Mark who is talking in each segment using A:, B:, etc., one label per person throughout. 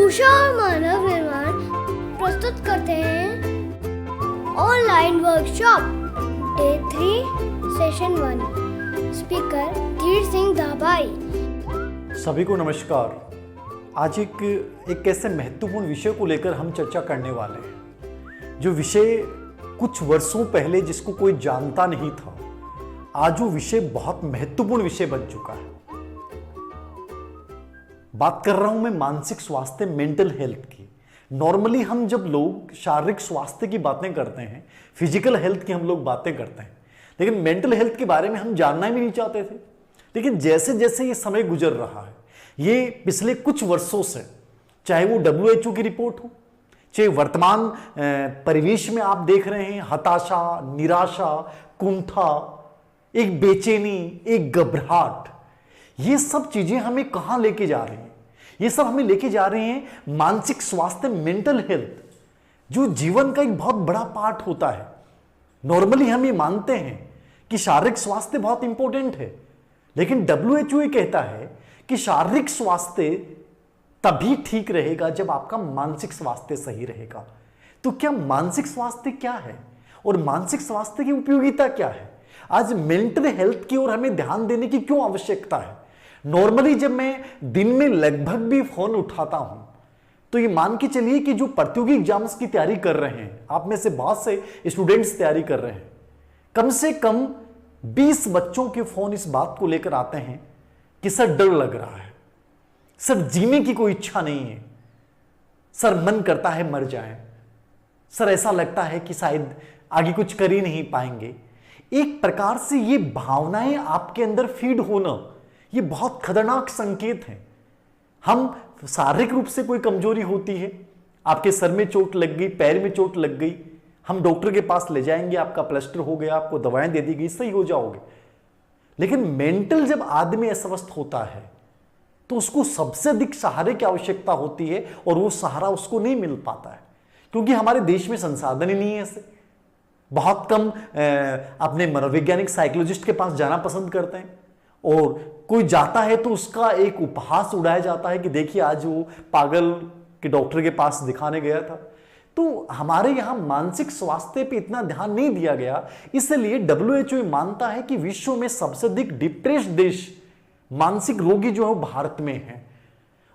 A: उषा और मानव निर्माण प्रस्तुत करते हैं online workshop day 3 session 1। Speaker धीर सिंह दाभाई।
B: सभी को नमस्कार। आज एक ऐसे महत्वपूर्ण विषय को लेकर हम चर्चा करने वाले हैं, जो विषय कुछ वर्षों पहले जिसको कोई जानता नहीं था, आज वो विषय बहुत महत्वपूर्ण विषय बन चुका है। बात कर रहा हूं मैं मानसिक स्वास्थ्य, मेंटल हेल्थ की। नॉर्मली हम जब लोग शारीरिक स्वास्थ्य की बातें करते हैं, फिजिकल हेल्थ की हम लोग बातें करते हैं, लेकिन मेंटल हेल्थ के बारे में हम जानना भी नहीं चाहते थे। लेकिन जैसे जैसे ये समय गुजर रहा है, ये पिछले कुछ वर्षों से, चाहे वो WHO की रिपोर्ट हो, चाहे वर्तमान परिवेश में आप देख रहे हैं हताशा, निराशा, कुंठा, एक बेचैनी, एक घबराहट, ये सब चीजें हमें कहां लेके जा रही हैं? ये सब हमें लेके जा रहे हैं मानसिक स्वास्थ्य, मेंटल हेल्थ, जो जीवन का एक बहुत बड़ा पार्ट होता है। नॉर्मली हम ये मानते हैं कि शारीरिक स्वास्थ्य बहुत इंपॉर्टेंट है, लेकिन WHO ये कहता है कि शारीरिक स्वास्थ्य तभी ठीक रहेगा जब आपका मानसिक स्वास्थ्य सही रहेगा। तो क्या मानसिक स्वास्थ्य क्या है और मानसिक स्वास्थ्य की उपयोगिता क्या है? आज मेंटल हेल्थ की ओर हमें ध्यान देने की क्यों आवश्यकता है? नॉर्मली जब मैं दिन में लगभग भी फोन उठाता हूं, तो ये मान के चलिए कि जो प्रतियोगी एग्जाम्स की तैयारी कर रहे हैं, आप में से बहुत से स्टूडेंट्स तैयारी कर रहे हैं, कम से कम 20 बच्चों के फोन इस बात को लेकर आते हैं कि सर डर लग रहा है, सर जीने की कोई इच्छा नहीं है, सर मन करता है मर जाएं, सर ऐसा लगता है कि शायद आगे कुछ कर ही नहीं पाएंगे। एक प्रकार से ये भावनाएं आपके अंदर फीड होना, ये बहुत खतरनाक संकेत है। हम शारीरिक रूप से कोई कमजोरी होती है, आपके सर में चोट लग गई, पैर में चोट लग गई, हम डॉक्टर के पास ले जाएंगे, आपका प्लास्टर हो गया, आपको दवाएं दे दी गई, सही हो जाओगे। लेकिन मेंटल जब आदमी अस्वस्थ होता है, तो उसको सबसे अधिक सहारे की आवश्यकता होती है, और वो सहारा उसको नहीं मिल पाता है, क्योंकि हमारे देश में संसाधन ही नहीं है ऐसे। बहुत कम अपने मनोवैज्ञानिक साइकोलॉजिस्ट के पास जाना पसंद करते हैं, और कोई जाता है तो उसका एक उपहास उड़ाया जाता है कि देखिए आज वो पागल के डॉक्टर के पास दिखाने गया था। तो हमारे यहां मानसिक स्वास्थ्य पे इतना ध्यान नहीं दिया गया, इसलिए WHO मानता है कि विश्व में सबसे अधिक डिप्रेस्ड देश, मानसिक रोगी जो है वो भारत में है।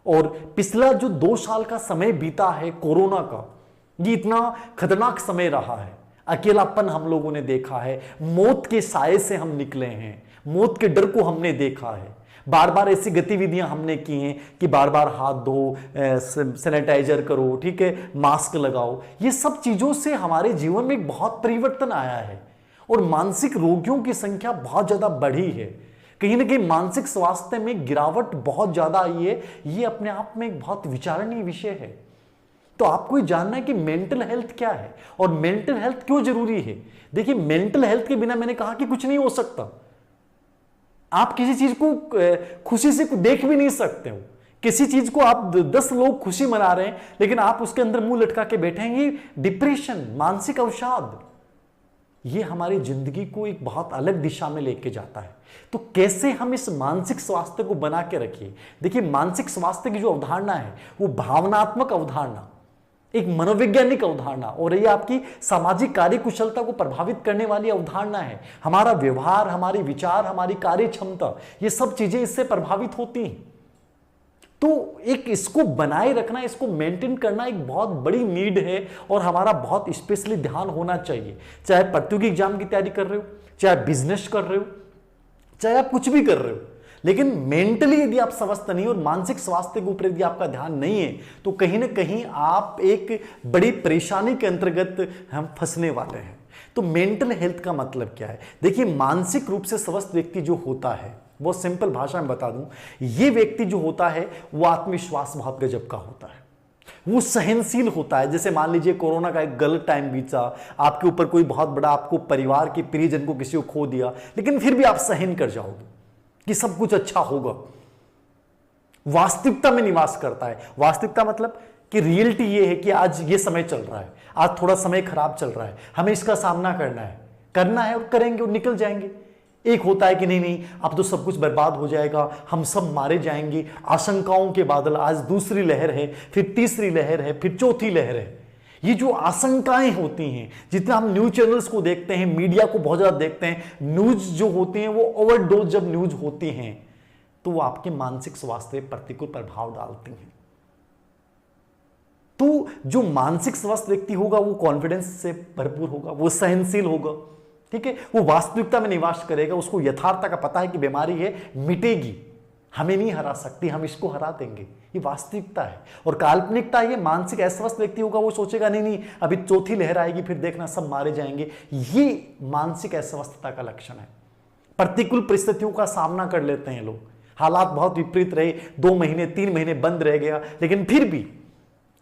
B: और पिछला जो 2 साल का समय बीता है कोरोना का, ये इतना खतरनाक समय रहा है। अकेलापन हम लोगों ने देखा है, मौत के साए से हम निकले हैं, मौत के डर को हमने देखा है। बार बार ऐसी गतिविधियां हमने की हैं कि बार बार हाथ धो, सैनिटाइजर करो, ठीक है, मास्क लगाओ। ये सब चीजों से हमारे जीवन में एक बहुत परिवर्तन आया है, और मानसिक रोगियों की संख्या बहुत ज्यादा बढ़ी है। कहीं ना कहीं मानसिक स्वास्थ्य में गिरावट बहुत ज्यादा आई है। ये अपने आप में एक बहुत विचारणीय विषय है। तो आपको ये जानना है कि मेंटल हेल्थ क्या है और मेंटल हेल्थ क्यों जरूरी है। देखिए, मेंटल हेल्थ के बिना मैंने कहा कि कुछ नहीं हो सकता। आप किसी चीज को खुशी से देख भी नहीं सकते हो। किसी चीज को आप 10 लोग खुशी मना रहे हैं, लेकिन आप उसके अंदर मुंह लटका के बैठेंगे, डिप्रेशन, मानसिक अवसाद, ये हमारी जिंदगी को एक बहुत अलग दिशा में लेके जाता है। तो कैसे हम इस मानसिक स्वास्थ्य को बना के रखिए? देखिए, मानसिक स्वास्थ्य की जो अवधारणा है वो भावनात्मक अवधारणा, एक मनोवैज्ञानिक अवधारणा, और ये आपकी सामाजिक कार्य कुशलता को प्रभावित करने वाली अवधारणा है। हमारा व्यवहार, हमारे विचार, हमारी कार्य क्षमता, ये सब चीजें इससे प्रभावित होती हैं। तो एक इसको बनाए रखना, इसको मेंटेन करना एक बहुत बड़ी नीड है, और हमारा बहुत स्पेशली ध्यान होना चाहिए। चाहे प्रतियोगी एग्जाम की तैयारी कर रहे हो, चाहे बिजनेस कर रहे हो, चाहे आप कुछ भी कर रहे हो, लेकिन मेंटली यदि आप स्वस्थ नहीं और मानसिक स्वास्थ्य के ऊपर यदि आपका ध्यान नहीं है, तो कहीं ना कहीं आप एक बड़ी परेशानी के अंतर्गत हम फंसने वाले हैं। तो मेंटल हेल्थ का मतलब क्या है? देखिए, मानसिक रूप से स्वस्थ व्यक्ति जो होता है, वो सिंपल भाषा में बता दूं, ये व्यक्ति जो होता है वो आत्मविश्वास बहुत गजब का होता है, वो सहनशील होता है। जैसे मान लीजिए कोरोना का एक गलत टाइम बीता, आपके ऊपर कोई बहुत बड़ा, आपको परिवार के प्रियजन को किसी को खो दिया, लेकिन फिर भी आप सहन कर जाओगे कि सब कुछ अच्छा होगा। वास्तविकता में निवास करता है। वास्तविकता मतलब कि रियलिटी ये है कि आज ये समय चल रहा है, आज थोड़ा समय खराब चल रहा है, हमें इसका सामना करना है और करेंगे और निकल जाएंगे। एक होता है कि नहीं नहीं अब तो सब कुछ बर्बाद हो जाएगा, हम सब मारे जाएंगे, आशंकाओं के बादल, आज दूसरी लहर है, फिर तीसरी लहर है, फिर चौथी लहर है। ये जो आशंकाएं होती हैं, जितना हम न्यूज चैनल्स को देखते हैं, मीडिया को बहुत ज्यादा देखते हैं, न्यूज जो होती हैं वो ओवरडोज जब न्यूज होती हैं तो वो आपके मानसिक स्वास्थ्य पर प्रतिकूल प्रभाव डालती हैं। तो जो मानसिक स्वस्थ व्यक्ति होगा वो कॉन्फिडेंस से भरपूर होगा, वो सहनशील होगा, ठीक है, वो वास्तविकता में निवास करेगा, उसको यथार्थता का पता है कि बीमारी है, मिटेगी, हमें नहीं हरा सकती, हम इसको हरा देंगे, ये वास्तविकता है। और काल्पनिकता, ये मानसिक अस्वस्थ व्यक्ति होगा वो सोचेगा नहीं नहीं अभी चौथी लहर आएगी फिर देखना सब मारे जाएंगे, ये मानसिक अस्वस्थता का लक्षण है। प्रतिकूल परिस्थितियों का सामना कर लेते हैं लोग, हालात बहुत विपरीत रहे, 2 महीने 3 महीने बंद रह गया, लेकिन फिर भी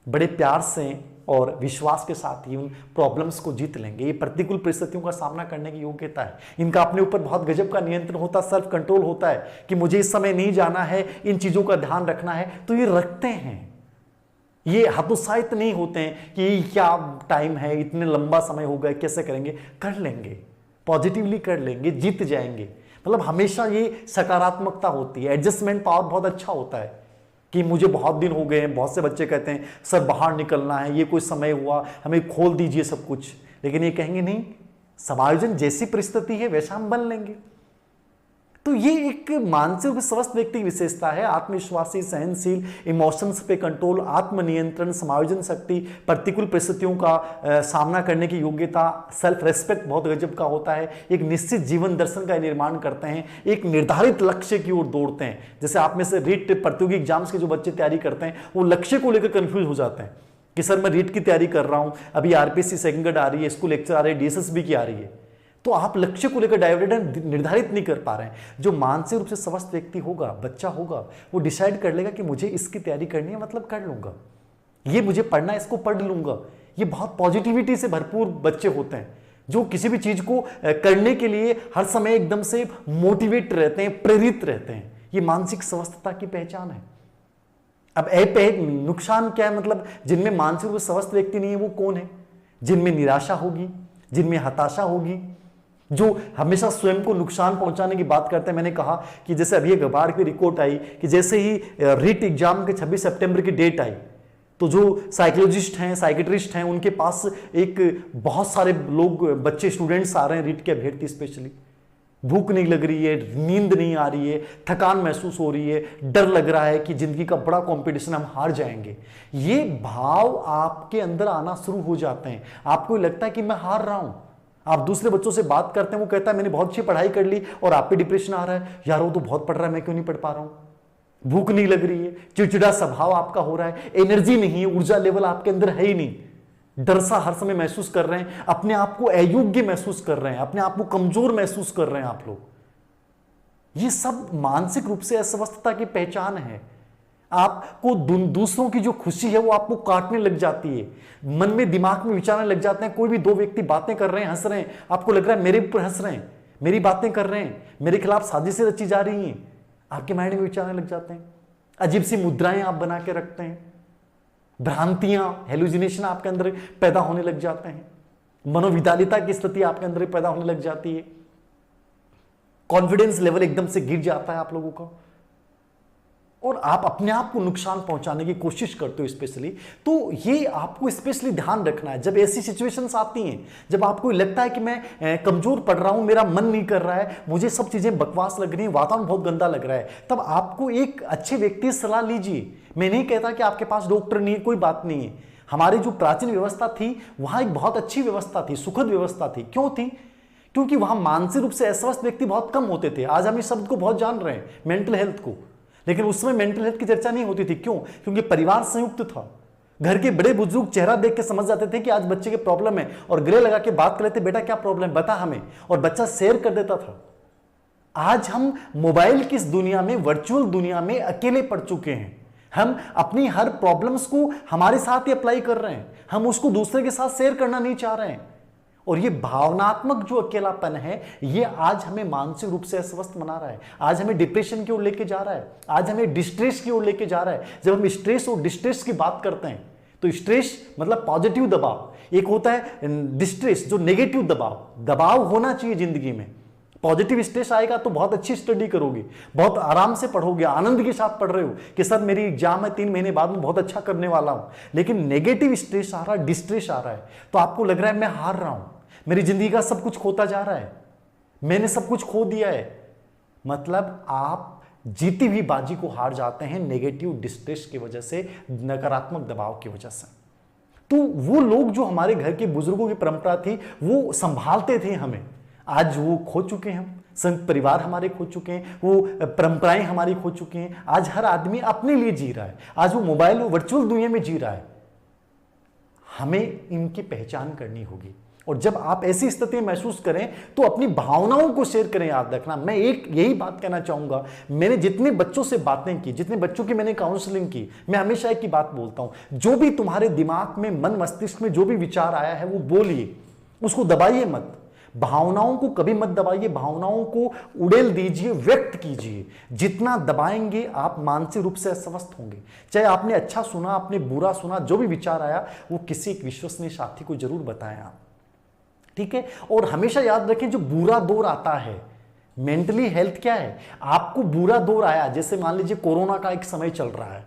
B: बड़े प्यार से और विश्वास के साथ ही उन प्रॉब्लम्स को जीत लेंगे। ये प्रतिकूल परिस्थितियों का सामना करने की योग्यता है। इनका अपने ऊपर बहुत गजब का नियंत्रण होता है, सेल्फ कंट्रोल होता है कि मुझे इस समय नहीं जाना है, इन चीजों का ध्यान रखना है, तो ये रखते हैं। ये हतोत्साहित नहीं होते हैं कि क्या टाइम है, इतने लंबा समय हो गया, कैसे करेंगे, कर लेंगे, पॉजिटिवली कर लेंगे, जीत जाएंगे। मतलब हमेशा ये सकारात्मकता होती है। एडजस्टमेंट पावर बहुत अच्छा होता है कि मुझे बहुत दिन हो गए हैं, बहुत से बच्चे कहते हैं सर बाहर निकलना है, ये कोई समय हुआ, हमें खोल दीजिए सब कुछ, लेकिन ये कहेंगे नहीं, समायोजन जैसी परिस्थिति है वैसा हम बन लेंगे। तो ये एक मानसिक स्वस्थ व्यक्ति की विशेषता है, आत्मविश्वासी, सहनशील, इमोशंस पे कंट्रोल, आत्मनियंत्रण, समायोजन शक्ति, प्रतिकूल परिस्थितियों का सामना करने की योग्यता, सेल्फ रेस्पेक्ट बहुत गजब का होता है, एक निश्चित जीवन दर्शन का निर्माण करते हैं, एक निर्धारित लक्ष्य की ओर दौड़ते हैं। जैसे आप में से रीट प्रतियोगी एग्जाम्स के जो बच्चे तैयारी करते हैं वो लक्ष्य को लेकर कंफ्यूज हो जाते हैं कि सर मैं रीट की तैयारी कर रहा हूं, अभी आरपीएससी सेकंड ग्रेड आ रही है, स्कूल लेक्चर आ रही है, डीएसएसबी की आ रही है, तो आप लक्ष्य को लेकर डाइवर्टेड निर्धारित नहीं कर पा रहे हैं। जो मानसिक रूप से स्वस्थ व्यक्ति होगा, बच्चा होगा, वो डिसाइड कर लेगा कि मुझे इसकी तैयारी करनी है, मतलब कर लूंगा, ये मुझे पढ़ना है, इसको पढ़ लूंगा। ये बहुत पॉजिटिविटी से भरपूर बच्चे होते हैं जो किसी भी चीज को करने के लिए हर समय एकदम से मोटिवेट रहते हैं, प्रेरित रहते हैं। ये मानसिक स्वस्थता की पहचान है। अब नुकसान क्या है, मतलब जिनमें मानसिक रूप से स्वस्थ व्यक्ति नहीं है वो कौन है? जिनमें निराशा होगी, जिनमें हताशा होगी, जो हमेशा स्वयं को नुकसान पहुंचाने की बात करते हैं। मैंने कहा कि जैसे अभी एक अखबार की रिपोर्ट आई कि जैसे ही रीट एग्जाम के 26 सितंबर की डेट आई तो जो साइकोलॉजिस्ट हैं, साइकेट्रिस्ट हैं, उनके पास एक बहुत सारे लोग, बच्चे, स्टूडेंट्स आ रहे हैं रीट के अभ्यर्थी स्पेशली। भूख नहीं लग रही है, नींद नहीं आ रही है, थकान महसूस हो रही है, डर लग रहा है कि जिंदगी का बड़ा कंपटीशन, हम हार जाएंगे। ये भाव आपके अंदर आना शुरू हो जाते हैं। आपको लगता है कि मैं हार रहा हूं। आप दूसरे बच्चों से बात करते हैं, वो कहता है मैंने बहुत अच्छी पढ़ाई कर ली, और आप पे डिप्रेशन आ रहा है, यार वो तो बहुत पढ़ रहा है, मैं क्यों नहीं पढ़ पा रहा हूं। भूख नहीं लग रही है, चिड़चिड़ा स्वभाव आपका हो रहा है, एनर्जी नहीं है, ऊर्जा लेवल आपके अंदर है ही नहीं, डर सा हर समय महसूस कर रहे हैं, अपने आप को अयोग्य महसूस कर रहे हैं, अपने आप को कमजोर महसूस कर रहे हैं आप लोग। ये सब मानसिक रूप से अस्वस्थता की पहचान है। आपको दूसरों की जो खुशी है वो आपको काटने लग जाती है, मन में, दिमाग में विचारने लग जाते हैं। कोई भी 2 व्यक्ति बातें कर रहे हैं, हंस रहे हैं, आपको लग रहा है मेरे ऊपर हंस रहे हैं, मेरी बातें कर रहे हैं, मेरे खिलाफ साजिशें रची जा रही हैं, आपके माइंड में विचारने लग जाते हैं। अजीब सी मुद्राएं आप बना के रखते हैं, भ्रांतियां, हेलुसिनेशन आपके अंदर पैदा होने लग जाते हैं, मनोविदालिता की स्थिति आपके अंदर पैदा होने लग जाती है, कॉन्फिडेंस लेवल एकदम से गिर जाता है आप लोगों का, और आप अपने आप को नुकसान पहुंचाने की कोशिश करते हो स्पेशली। तो ये आपको स्पेशली ध्यान रखना है। जब ऐसी सिचुएशंस आती हैं, जब आपको लगता है कि मैं कमजोर पड़ रहा हूं, मेरा मन नहीं कर रहा है, मुझे सब चीजें बकवास लग रही है, वातावरण बहुत गंदा लग रहा है, तब आपको एक अच्छे व्यक्ति से सलाह लीजिए। मैं नहीं कहता कि आपके पास डॉक्टर नहीं है, कोई बात नहीं है। हमारी जो प्राचीन व्यवस्था थी वहां एक बहुत अच्छी व्यवस्था थी, सुखद व्यवस्था थी। क्यों थी? क्योंकि वहां मानसिक रूप से अस्वस्थ व्यक्ति बहुत कम होते थे। आज हम इस शब्द को बहुत जान रहे हैं, मेंटल हेल्थ को, लेकिन उस समय मेंटल हेल्थ की चर्चा नहीं होती थी। क्यों? क्योंकि परिवार संयुक्त था। घर के बड़े बुजुर्ग चेहरा देख के समझ जाते थे कि आज बच्चे के प्रॉब्लम है, और गले लगा के बात कर लेते, बेटा क्या प्रॉब्लम बता हमें, और बच्चा शेयर कर देता था। आज हम मोबाइल की इस दुनिया में, वर्चुअल दुनिया में अकेले पड़ चुके हैं। हम अपनी हर प्रॉब्लम्स को हमारे साथ ही अप्लाई कर रहे हैं, हम उसको दूसरे के साथ शेयर करना नहीं चाह रहे हैं। और ये भावनात्मक जो अकेलापन है, ये आज हमें मानसिक रूप से अस्वस्थ बना रहा है, आज हमें डिप्रेशन की ओर लेके जा रहा है, आज हमें डिस्ट्रेस की ओर लेके जा रहा है। जब हम स्ट्रेस और डिस्ट्रेस की बात करते हैं तो स्ट्रेस मतलब पॉजिटिव दबाव, एक होता है डिस्ट्रेस जो नेगेटिव दबाव। दबाव होना चाहिए जिंदगी में, पॉजिटिव स्ट्रेस आएगा तो बहुत अच्छी स्टडी करोगे, बहुत आराम से पढ़ोगे, आनंद के साथ पढ़ रहे हो कि सर मेरी एग्जाम है 3 महीने बाद में बहुत अच्छा करने वाला हूं। लेकिन नेगेटिव स्ट्रेस आ रहा है, डिस्ट्रेस आ रहा है, तो आपको लग रहा है मैं हार रहा हूं, मेरी जिंदगी का सब कुछ खोता जा रहा है, मैंने सब कुछ खो दिया है। मतलब आप जीती हुई बाजी को हार जाते हैं नेगेटिव डिस्ट्रेस की वजह से, नकारात्मक दबाव की वजह से। तो वो लोग जो हमारे घर के बुजुर्गों की परंपरा थी वो संभालते थे हमें, आज वो खो चुके हैं हम, संयुक्त परिवार हमारे खो चुके हैं, वो परंपराएं हमारी खो चुकी हैं। आज हर आदमी अपने लिए जी रहा है, आज वो मोबाइल और वर्चुअल दुनिया में जी रहा है। हमें इनकी पहचान करनी होगी, और जब आप ऐसी स्थिति महसूस करें तो अपनी भावनाओं को शेयर करें। याद रखना, मैं एक यही बात कहना चाहूंगा, मैंने जितने बच्चों से बातें की, जितने बच्चों की मैंने काउंसलिंग की, मैं हमेशा एक ही बात बोलता हूं, जो भी तुम्हारे दिमाग में, मन मस्तिष्क में जो भी विचार आया है वो बोलिए, उसको दबाइए मत, भावनाओं को कभी मत दबाइए, भावनाओं को उड़ेल दीजिए, व्यक्त कीजिए। जितना दबाएंगे आप मानसिक रूप से अस्वस्थ होंगे। चाहे आपने अच्छा सुना, आपने बुरा सुना, जो भी विचार आया वो किसी एक विश्वसनीय साथी को जरूर बताएं आप, ठीक है। और हमेशा याद रखें, जो बुरा दौर आता है, मेंटली हेल्थ क्या है, आपको बुरा दौर आया, जैसे मान लीजिए कोरोना का एक समय चल रहा है,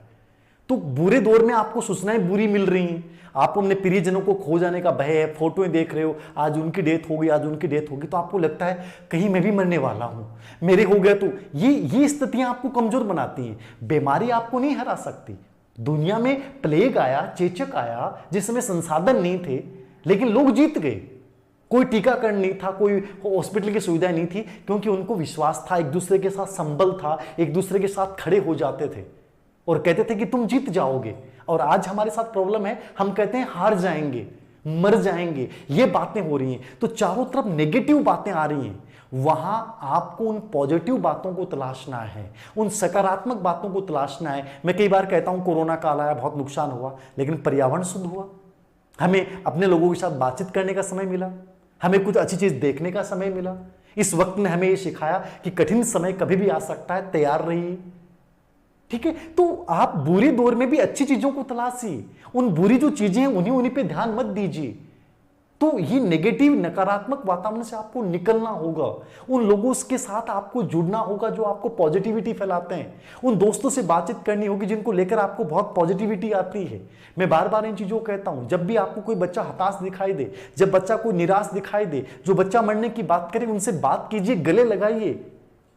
B: तो बुरे दौर में आपको सूचनाएं बुरी मिल रही हैं, आपको अपने प्रियजनों को खो जाने का भय है, फोटोएं देख रहे हो, आज उनकी डेथ हो गई, आज उनकी डेथ होगी, तो आपको लगता है कहीं मैं भी मरने वाला हूं, मेरे हो गया। तो ये स्थितियां आपको कमजोर बनाती हैं। बीमारी आपको नहीं हरा सकती। दुनिया में प्लेग आया, चेचक आया, जिस समय संसाधन नहीं थे, लेकिन लोग जीत गए। कोई टीकाकरण नहीं था, कोई हॉस्पिटल की सुविधा नहीं थी, क्योंकि उनको विश्वास था, एक दूसरे के साथ संबल था, एक दूसरे के साथ खड़े हो जाते थे और कहते थे कि तुम जीत जाओगे। और आज हमारे साथ प्रॉब्लम है, हम कहते हैं हार जाएंगे, मर जाएंगे, ये बातें हो रही हैं। तो चारों तरफ नेगेटिव बातें आ रही हैं, वहां आपको उन पॉजिटिव बातों को तलाशना है, उन सकारात्मक बातों को तलाशना है। मैं कई बार कहता हूं कोरोना काल आया, बहुत नुकसान हुआ, लेकिन पर्यावरण शुद्ध हुआ, हमें अपने लोगों के साथ बातचीत करने का समय मिला, हमें कुछ अच्छी चीज देखने का समय मिला। इस वक्त ने हमें यह सिखाया कि कठिन समय कभी भी आ सकता है, तैयार रहिए, ठीक है। तो आप बुरे दौर में भी अच्छी चीजों को तलाशिए, उन बुरी जो चीजें हैं उन्हीं पे ध्यान मत दीजिए। तो ये नेगेटिव, नकारात्मक वातावरण से आपको निकलना होगा, उन लोगों के साथ आपको जुड़ना होगा जो आपको पॉजिटिविटी फैलाते हैं, उन दोस्तों से बातचीत करनी होगी जिनको लेकर आपको बहुत पॉजिटिविटी आती है। मैं बार बार इन चीजों को कहता हूं, जब भी आपको कोई बच्चा हताश दिखाई दे, जब बच्चा कोई निराश दिखाई दे, जो बच्चा मरने की बात करे, उनसे बात कीजिए, गले लगाइए,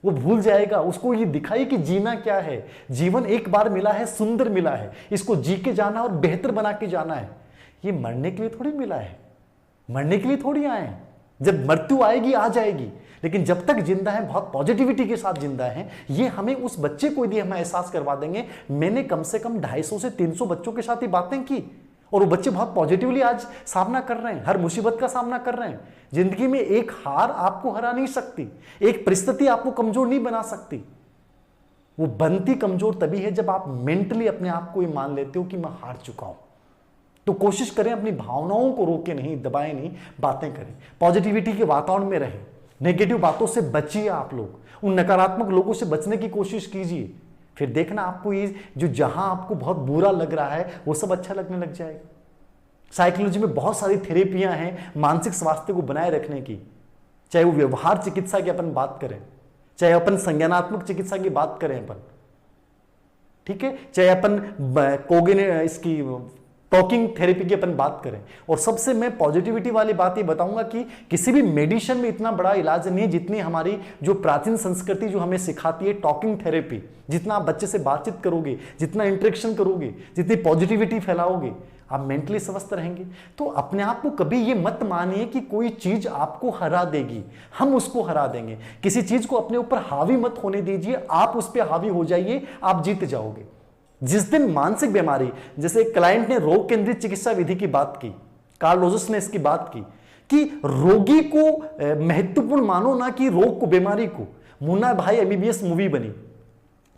B: वो भूल जाएगा। उसको ये दिखाइए कि जीना क्या है, जीवन एक बार मिला है, सुंदर मिला है, इसको जी के जाना और बेहतर बना के जाना है। ये मरने के लिए थोड़ी मिला है, मरने के लिए थोड़ी आए हैं। जब मृत्यु आएगी आ जाएगी, लेकिन जब तक जिंदा है बहुत पॉजिटिविटी के साथ जिंदा है। ये हमें उस बच्चे को यदि हम एहसास करवा देंगे, मैंने कम से कम 250 से 300 बच्चों के साथ ही बातें की, और वो बच्चे बहुत पॉजिटिवली आज सामना कर रहे हैं, हर मुसीबत का सामना कर रहे हैं। जिंदगी में एक हार आपको हरा नहीं सकती, एक परिस्थिति आपको कमजोर नहीं बना सकती। वो बनती कमजोर तभी है जब आप मेंटली अपने आप को ये मान लेते हो कि मैं हार चुका हूं। तो कोशिश करें अपनी भावनाओं को रोके नहीं, दबाएं नहीं, बातें करें, पॉजिटिविटी के वातावरण में रहें, नेगेटिव बातों से बचिए। आप लोग उन नकारात्मक लोगों से बचने की कोशिश कीजिए, फिर देखना आपको ये जो जहां आपको बहुत बुरा लग रहा है वो सब अच्छा लगने लग जाएगा। साइकोलॉजी में बहुत सारी थेरेपियां हैं मानसिक स्वास्थ्य को बनाए रखने की, चाहे वो व्यवहार चिकित्सा की अपन बात करें, चाहे अपन संज्ञानात्मक चिकित्सा की बात करें अपन, ठीक है, चाहे अपन कोग्निटिव इसकी टॉकिंग थेरेपी की अपन बात करें। और सबसे मैं पॉजिटिविटी वाली बात ये बताऊंगा कि किसी भी मेडिसिन में इतना बड़ा इलाज नहीं है जितनी हमारी जो प्राचीन संस्कृति जो हमें सिखाती है टॉकिंग थेरेपी। जितना आप बच्चे से बातचीत करोगे, जितना इंटरेक्शन करोगे, जितनी पॉजिटिविटी फैलाओगे, आप मेंटली स्वस्थ रहेंगे। तो अपने आप को कभी ये मत मानिए कि कोई चीज आपको हरा देगी, हम उसको हरा देंगे। किसी चीज को अपने ऊपर हावी मत होने दीजिए, आप उस पर हावी हो जाइए, आप जीत जाओगे। जिस दिन मानसिक बीमारी, जैसे क्लाइंट ने रोग केंद्रित चिकित्सा विधि की बात की, कार्ल रोजर्स ने इसकी बात की कि रोगी को महत्वपूर्ण मानो ना कि रोग को, बीमारी को। मुन्ना भाई एमबीबीएस मूवी बनी,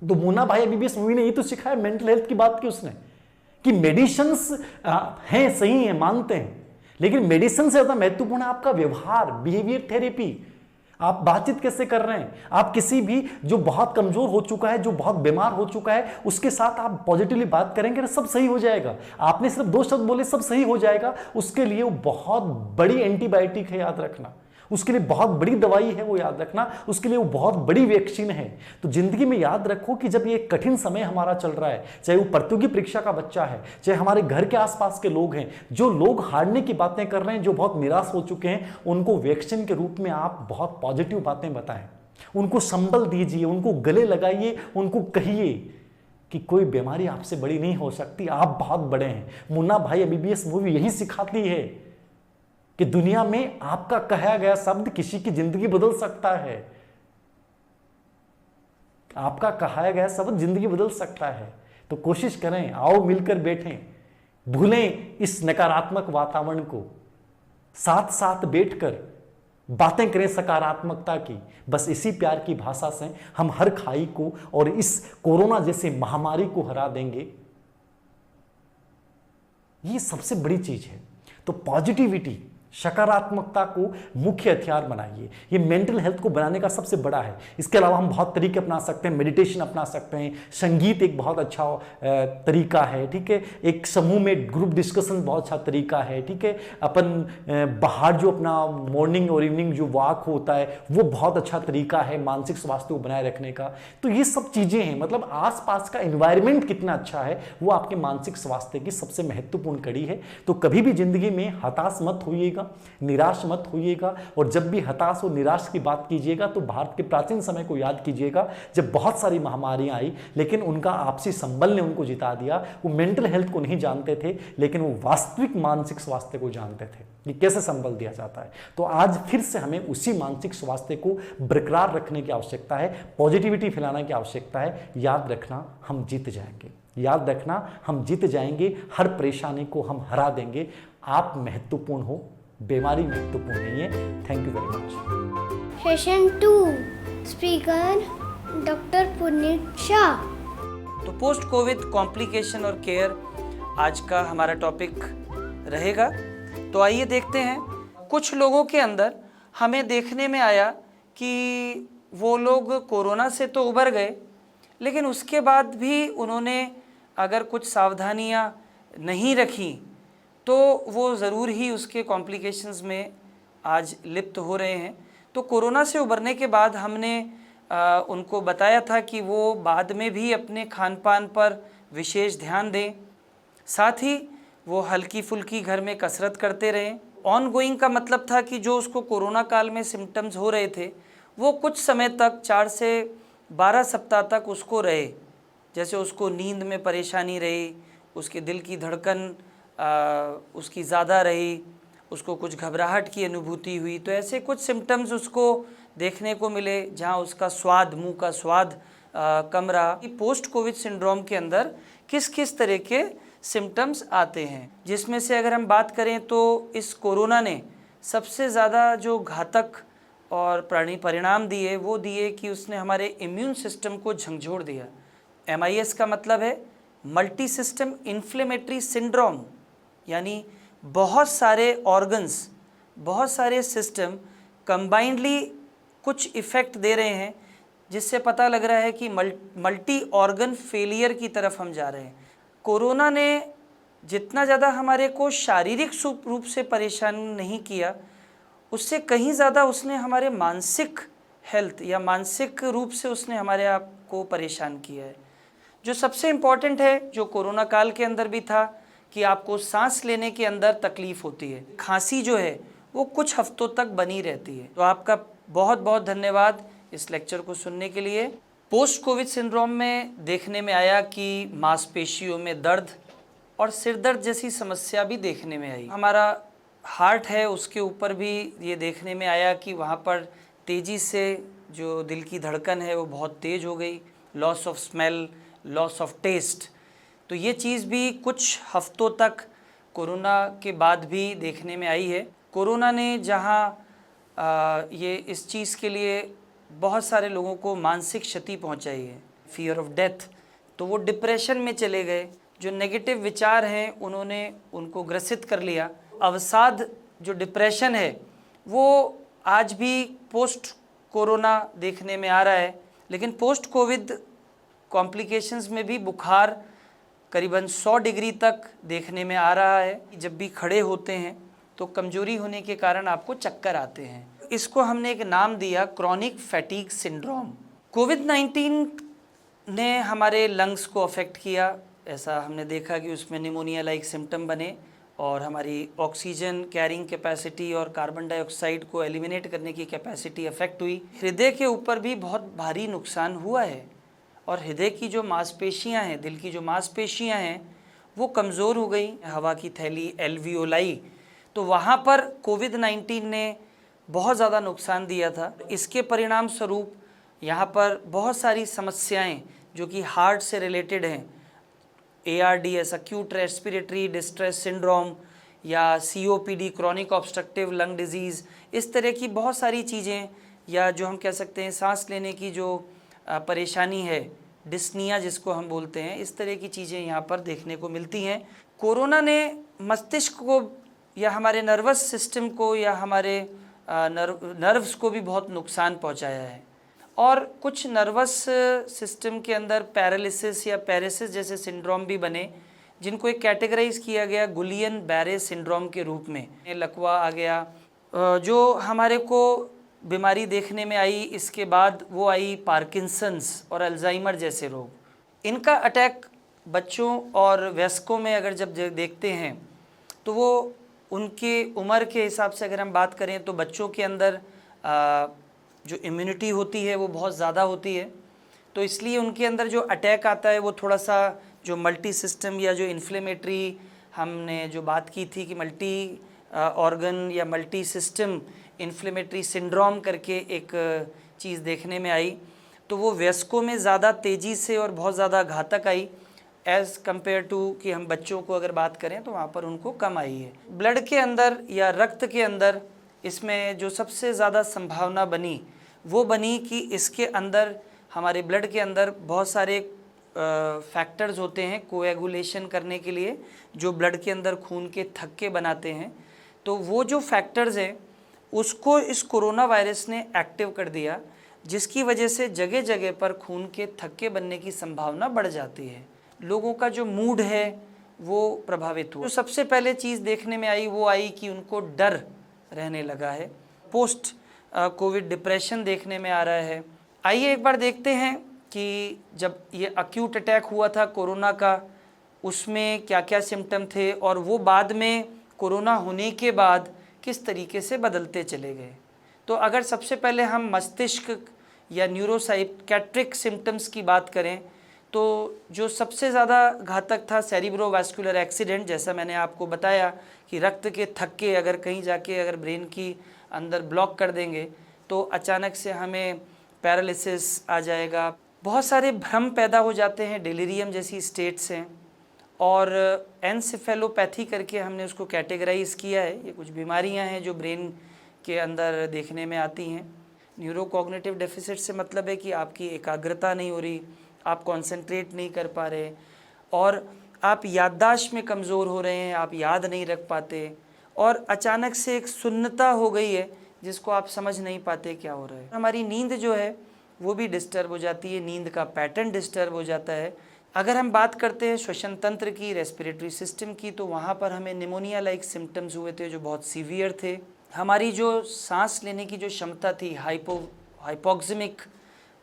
B: तो मुन्ना भाई एमबीबीएस मूवी ने ये तो सिखाया, मेंटल हेल्थ की बात की उसने कि मेडिसिन्स हैं, सही है, मानते हैं, लेकिन मेडिसिन से ज्यादा महत्वपूर्ण है आपका व्यवहार, बिहेवियर थेरेपी। आप बातचीत कैसे कर रहे हैं, आप किसी भी जो बहुत कमजोर हो चुका है, जो बहुत बीमार हो चुका है, उसके साथ आप पॉजिटिवली बात करेंगे, सब सही हो जाएगा। आपने सिर्फ 2 शब्द बोले, सब सही हो जाएगा। उसके लिए वो बहुत बड़ी एंटीबायोटिक है, याद रखना। उसके लिए बहुत बड़ी दवाई है, वो याद रखना, उसके लिए वो बहुत बड़ी वैक्सीन है। तो जिंदगी में याद रखो कि जब ये कठिन समय हमारा चल रहा है, चाहे वो प्रतियोगी परीक्षा का बच्चा है, चाहे हमारे घर के आसपास के लोग हैं, जो लोग हारने की बातें कर रहे हैं, जो बहुत निराश हो चुके हैं, उनको वैक्सीन के रूप में आप बहुत पॉजिटिव बातें बताएं, उनको संबल दीजिए, उनको गले लगाइए, उनको कहिए कि कोई बीमारी आपसे बड़ी नहीं हो सकती, आप बहुत बड़े हैं। मुन्ना भाई एमबीबीएस मूवी यही सिखाती है कि दुनिया में आपका कहा गया शब्द किसी की जिंदगी बदल सकता है। आपका कहा गया शब्द जिंदगी बदल सकता है। तो कोशिश करें, आओ मिलकर बैठें, भूलें इस नकारात्मक वातावरण को, साथ साथ बैठकर बातें करें सकारात्मकता की। बस इसी प्यार की भाषा से हम हर खाई को और इस कोरोना जैसे महामारी को हरा देंगे। ये सबसे बड़ी चीज है। तो पॉजिटिविटी, सकारात्मकता को मुख्य हथियार बनाइए। ये मेंटल हेल्थ को बनाने का सबसे बड़ा है। इसके अलावा हम बहुत तरीके अपना सकते हैं, मेडिटेशन अपना सकते हैं, संगीत एक बहुत अच्छा तरीका है, ठीक है, एक समूह में ग्रुप डिस्कशन बहुत अच्छा तरीका है, ठीक है, अपन बाहर जो अपना मॉर्निंग और इवनिंग जो वॉक होता है वो बहुत अच्छा तरीका है मानसिक स्वास्थ्य को बनाए रखने का। तो ये सब चीजें हैं, मतलब आसपास का एनवायरनमेंट कितना अच्छा है वो आपके मानसिक स्वास्थ्य की सबसे महत्वपूर्ण कड़ी है। तो कभी भी जिंदगी में हताश मत होइएगा, निराश मत होइएगा, और जब भी हताश और निराश की बात कीजिएगा तो भारत के प्राचीन समय को याद कीजिएगा, जब बहुत सारी महामारियां आई लेकिन उनका आपसी संबल ने उनको जिता दिया। वो मेंटल हेल्थ को नहीं जानते थे लेकिन वो वास्तविक मानसिक स्वास्थ्य को जानते थे कि कैसे संबल दिया जाता है। तो आज फिर से हमें उसी मानसिक स्वास्थ्य को बरकरार रखने की आवश्यकता है, पॉजिटिविटी फैलाने की आवश्यकता है। याद रखना, हम जीत जाएंगे। याद रखना, हम जीत जाएंगे, हर परेशानी को हम हरा देंगे। आप महत्वपूर्ण हो, बीमारी महत्वपूर्ण नहीं है। Thank you very much.
A: Session 2 speaker doctor Puneet Shah.
C: तो पोस्ट कोविड कॉम्प्लिकेशन और केयर आज का हमारा टॉपिक रहेगा। तो आइए देखते हैं, कुछ लोगों के अंदर हमें देखने में आया कि वो लोग कोरोना से तो उबर गए, लेकिन उसके बाद भी उन्होंने अगर कुछ सावधानियां नहीं रखी तो वो ज़रूर ही उसके कॉम्प्लिकेशंस में आज लिप्त हो रहे हैं। तो कोरोना से उबरने के बाद हमने उनको बताया था कि वो बाद में भी अपने खान पान पर विशेष ध्यान दें, साथ ही वो हल्की फुल्की घर में कसरत करते रहें। ऑन गोइंग का मतलब था कि जो उसको कोरोना काल में सिम्टम्स हो रहे थे वो कुछ समय तक 4 से 12 सप्ताह तक उसको रहे। जैसे उसको नींद में परेशानी रही, उसके दिल की धड़कन उसकी ज़्यादा रही, उसको कुछ घबराहट की अनुभूति हुई। तो ऐसे कुछ सिम्टम्स उसको देखने को मिले जहाँ उसका स्वाद, मुंह का स्वाद कम रहा। पोस्ट कोविड सिंड्रोम के अंदर किस किस तरह के सिम्टम्स आते हैं, जिसमें से अगर हम बात करें तो इस कोरोना ने सबसे ज़्यादा जो घातक और परिणाम दिए वो दिए कि उसने हमारे इम्यून सिस्टम को झंझोड़ दिया। MIS का मतलब है मल्टी सिस्टम इन्फ्लेमेटरी सिंड्रोम, यानी बहुत सारे ऑर्गन्स, बहुत सारे सिस्टम कंबाइंडली कुछ इफ़ेक्ट दे रहे हैं, जिससे पता लग रहा है कि मल्टी ऑर्गन फेलियर की तरफ हम जा रहे हैं। कोरोना ने जितना ज़्यादा हमारे को शारीरिक रूप से परेशान नहीं किया, उससे कहीं ज़्यादा उसने हमारे मानसिक हेल्थ या मानसिक रूप से उसने हमारे आप को परेशान किया है। जो सबसे इम्पॉर्टेंट है, जो कोरोना काल के अंदर भी था, कि आपको सांस लेने के अंदर तकलीफ़ होती है, खांसी जो है वो कुछ हफ्तों तक बनी रहती है। तो आपका बहुत बहुत धन्यवाद इस लेक्चर को सुनने के लिए। पोस्ट कोविड सिंड्रोम में देखने में आया कि मांसपेशियों में दर्द और सिर दर्द जैसी समस्या भी देखने में आई। हमारा हार्ट है उसके ऊपर भी ये देखने में आया कि वहाँ पर तेज़ी से जो दिल की धड़कन है वो बहुत तेज़ हो गई, loss of smell, loss of taste. तो ये चीज़ भी कुछ हफ्तों तक कोरोना के बाद भी देखने में आई है। कोरोना ने जहाँ ये इस चीज़ के लिए बहुत सारे लोगों को मानसिक क्षति पहुँचाई है, फियर ऑफ डेथ, तो वो डिप्रेशन में चले गए। जो नेगेटिव विचार हैं उन्होंने उनको ग्रसित कर लिया। अवसाद जो डिप्रेशन है वो आज भी पोस्ट कोरोना देखने में आ रहा है, लेकिन पोस्ट कोविड कॉम्प्लिकेशंस में भी बुखार करीबन 100 डिग्री तक देखने में आ रहा है। जब भी खड़े होते हैं तो कमजोरी होने के कारण आपको चक्कर आते हैं। इसको हमने एक नाम दिया क्रॉनिक फैटीग सिंड्रोम। कोविड-19 ने हमारे लंग्स को अफेक्ट किया, ऐसा हमने देखा कि उसमें निमोनिया लाइक सिम्टम बने और हमारी ऑक्सीजन कैरिंग कैपेसिटी और कार्बन डाइऑक्साइड को एलिमिनेट करने की कैपेसिटी अफेक्ट हुई। हृदय के ऊपर भी बहुत भारी नुकसान हुआ है और हृदय की जो मांसपेशियां हैं, दिल की जो मांसपेशियां हैं, वो कमज़ोर हो गई। हवा की थैली एल्वियोलाई, तो वहाँ पर कोविड-19 ने बहुत ज़्यादा नुकसान दिया था। इसके परिणाम स्वरूप यहाँ पर बहुत सारी समस्याएं जो कि हार्ट से रिलेटेड हैं, ARDS acute respiratory distress syndrome या COPD chronic obstructive lung disease, इस तरह की बहुत सारी चीज़ें, या जो हम कह सकते हैं सांस लेने की जो परेशानी है, डिस्निया जिसको हम बोलते हैं, इस तरह की चीज़ें यहाँ पर देखने को मिलती हैं। कोरोना ने मस्तिष्क को या हमारे नर्वस सिस्टम को या हमारे नर्व्स को भी बहुत नुकसान पहुँचाया है और कुछ नर्वस सिस्टम के अंदर पैरालिसिस या पैरेसिस जैसे सिंड्रोम भी बने, जिनको एक कैटेगराइज किया गया गुलियन बैरे सिंड्रोम के रूप में। लकवा आ गया जो हमारे को बीमारी देखने में आई, इसके बाद वो आई पार्किंसंस और अल्जाइमर जैसे रोग। इनका अटैक बच्चों और वयस्कों में अगर जब देखते हैं तो वो उनके उम्र के हिसाब से अगर हम बात करें तो बच्चों के अंदर जो इम्यूनिटी होती है वो बहुत ज़्यादा होती है, तो इसलिए उनके अंदर जो अटैक आता है वो थोड़ा सा जो मल्टी सिस्टम या जो इन्फ्लेमेटरी, हमने जो बात की थी कि मल्टी ऑर्गन या मल्टी सिस्टम इन्फ्लेमेटरी सिंड्रोम करके एक चीज़ देखने में आई, तो वो वयस्कों में ज़्यादा तेज़ी से और बहुत ज़्यादा घातक आई एज़ कम्पेयर टू कि हम बच्चों को अगर बात करें तो वहाँ पर उनको कम आई है। ब्लड के अंदर या रक्त के अंदर इसमें जो सबसे ज़्यादा संभावना बनी वो बनी कि इसके अंदर हमारे ब्लड के अंदर बहुत सारे फैक्टर्स होते हैं कोएगुलेशन करने के लिए, जो ब्लड के अंदर खून के थक्के बनाते हैं। तो वो जो फैक्टर्स हैं उसको इस कोरोना वायरस ने एक्टिव कर दिया, जिसकी वजह से जगह जगह पर खून के थक्के बनने की संभावना बढ़ जाती है। लोगों का जो मूड है वो प्रभावित हुआ। जो सबसे पहले चीज़ देखने में आई वो आई कि उनको डर रहने लगा है, पोस्ट कोविड डिप्रेशन देखने में आ रहा है। आइए एक बार देखते हैं कि जब ये अक्यूट अटैक हुआ था कोरोना का, उसमें क्या क्या सिम्टम थे और वो बाद में कोरोना होने के बाद किस तरीके से बदलते चले गए। तो अगर सबसे पहले हम मस्तिष्क या न्यूरोसाइकेट्रिक सिम्टम्स की बात करें तो जो सबसे ज़्यादा घातक था सेरिब्रोवास्कुलर एक्सीडेंट। जैसा मैंने आपको बताया कि रक्त के थक्के अगर कहीं जाके अगर ब्रेन की अंदर ब्लॉक कर देंगे तो अचानक से हमें पैरालिसिस आ जाएगा। बहुत सारे भ्रम पैदा हो जाते हैं, डिलीरियम जैसी स्टेट्स हैं, और एनसेफेलोपैथी करके हमने उसको कैटेगराइज किया है। ये कुछ बीमारियां हैं जो ब्रेन के अंदर देखने में आती हैं। न्यूरोकॉग्निटिव डेफिसिट से मतलब है कि आपकी एकाग्रता नहीं हो रही, आप कॉन्सेंट्रेट नहीं कर पा रहे और आप याददाश्त में कमज़ोर हो रहे हैं, आप याद नहीं रख पाते, और अचानक से एक सुन्नता हो गई है जिसको आप समझ नहीं पाते क्या हो रहा है। हमारी नींद जो है वो भी डिस्टर्ब हो जाती है, नींद का पैटर्न डिस्टर्ब हो जाता है। अगर हम बात करते हैं श्वसन तंत्र की, रेस्पिरेटरी सिस्टम की, तो वहाँ पर हमें निमोनिया लाइक सिम्टम्स हुए थे जो बहुत सीवियर थे। हमारी जो सांस लेने की जो क्षमता थी हाइपोक्सिमिक,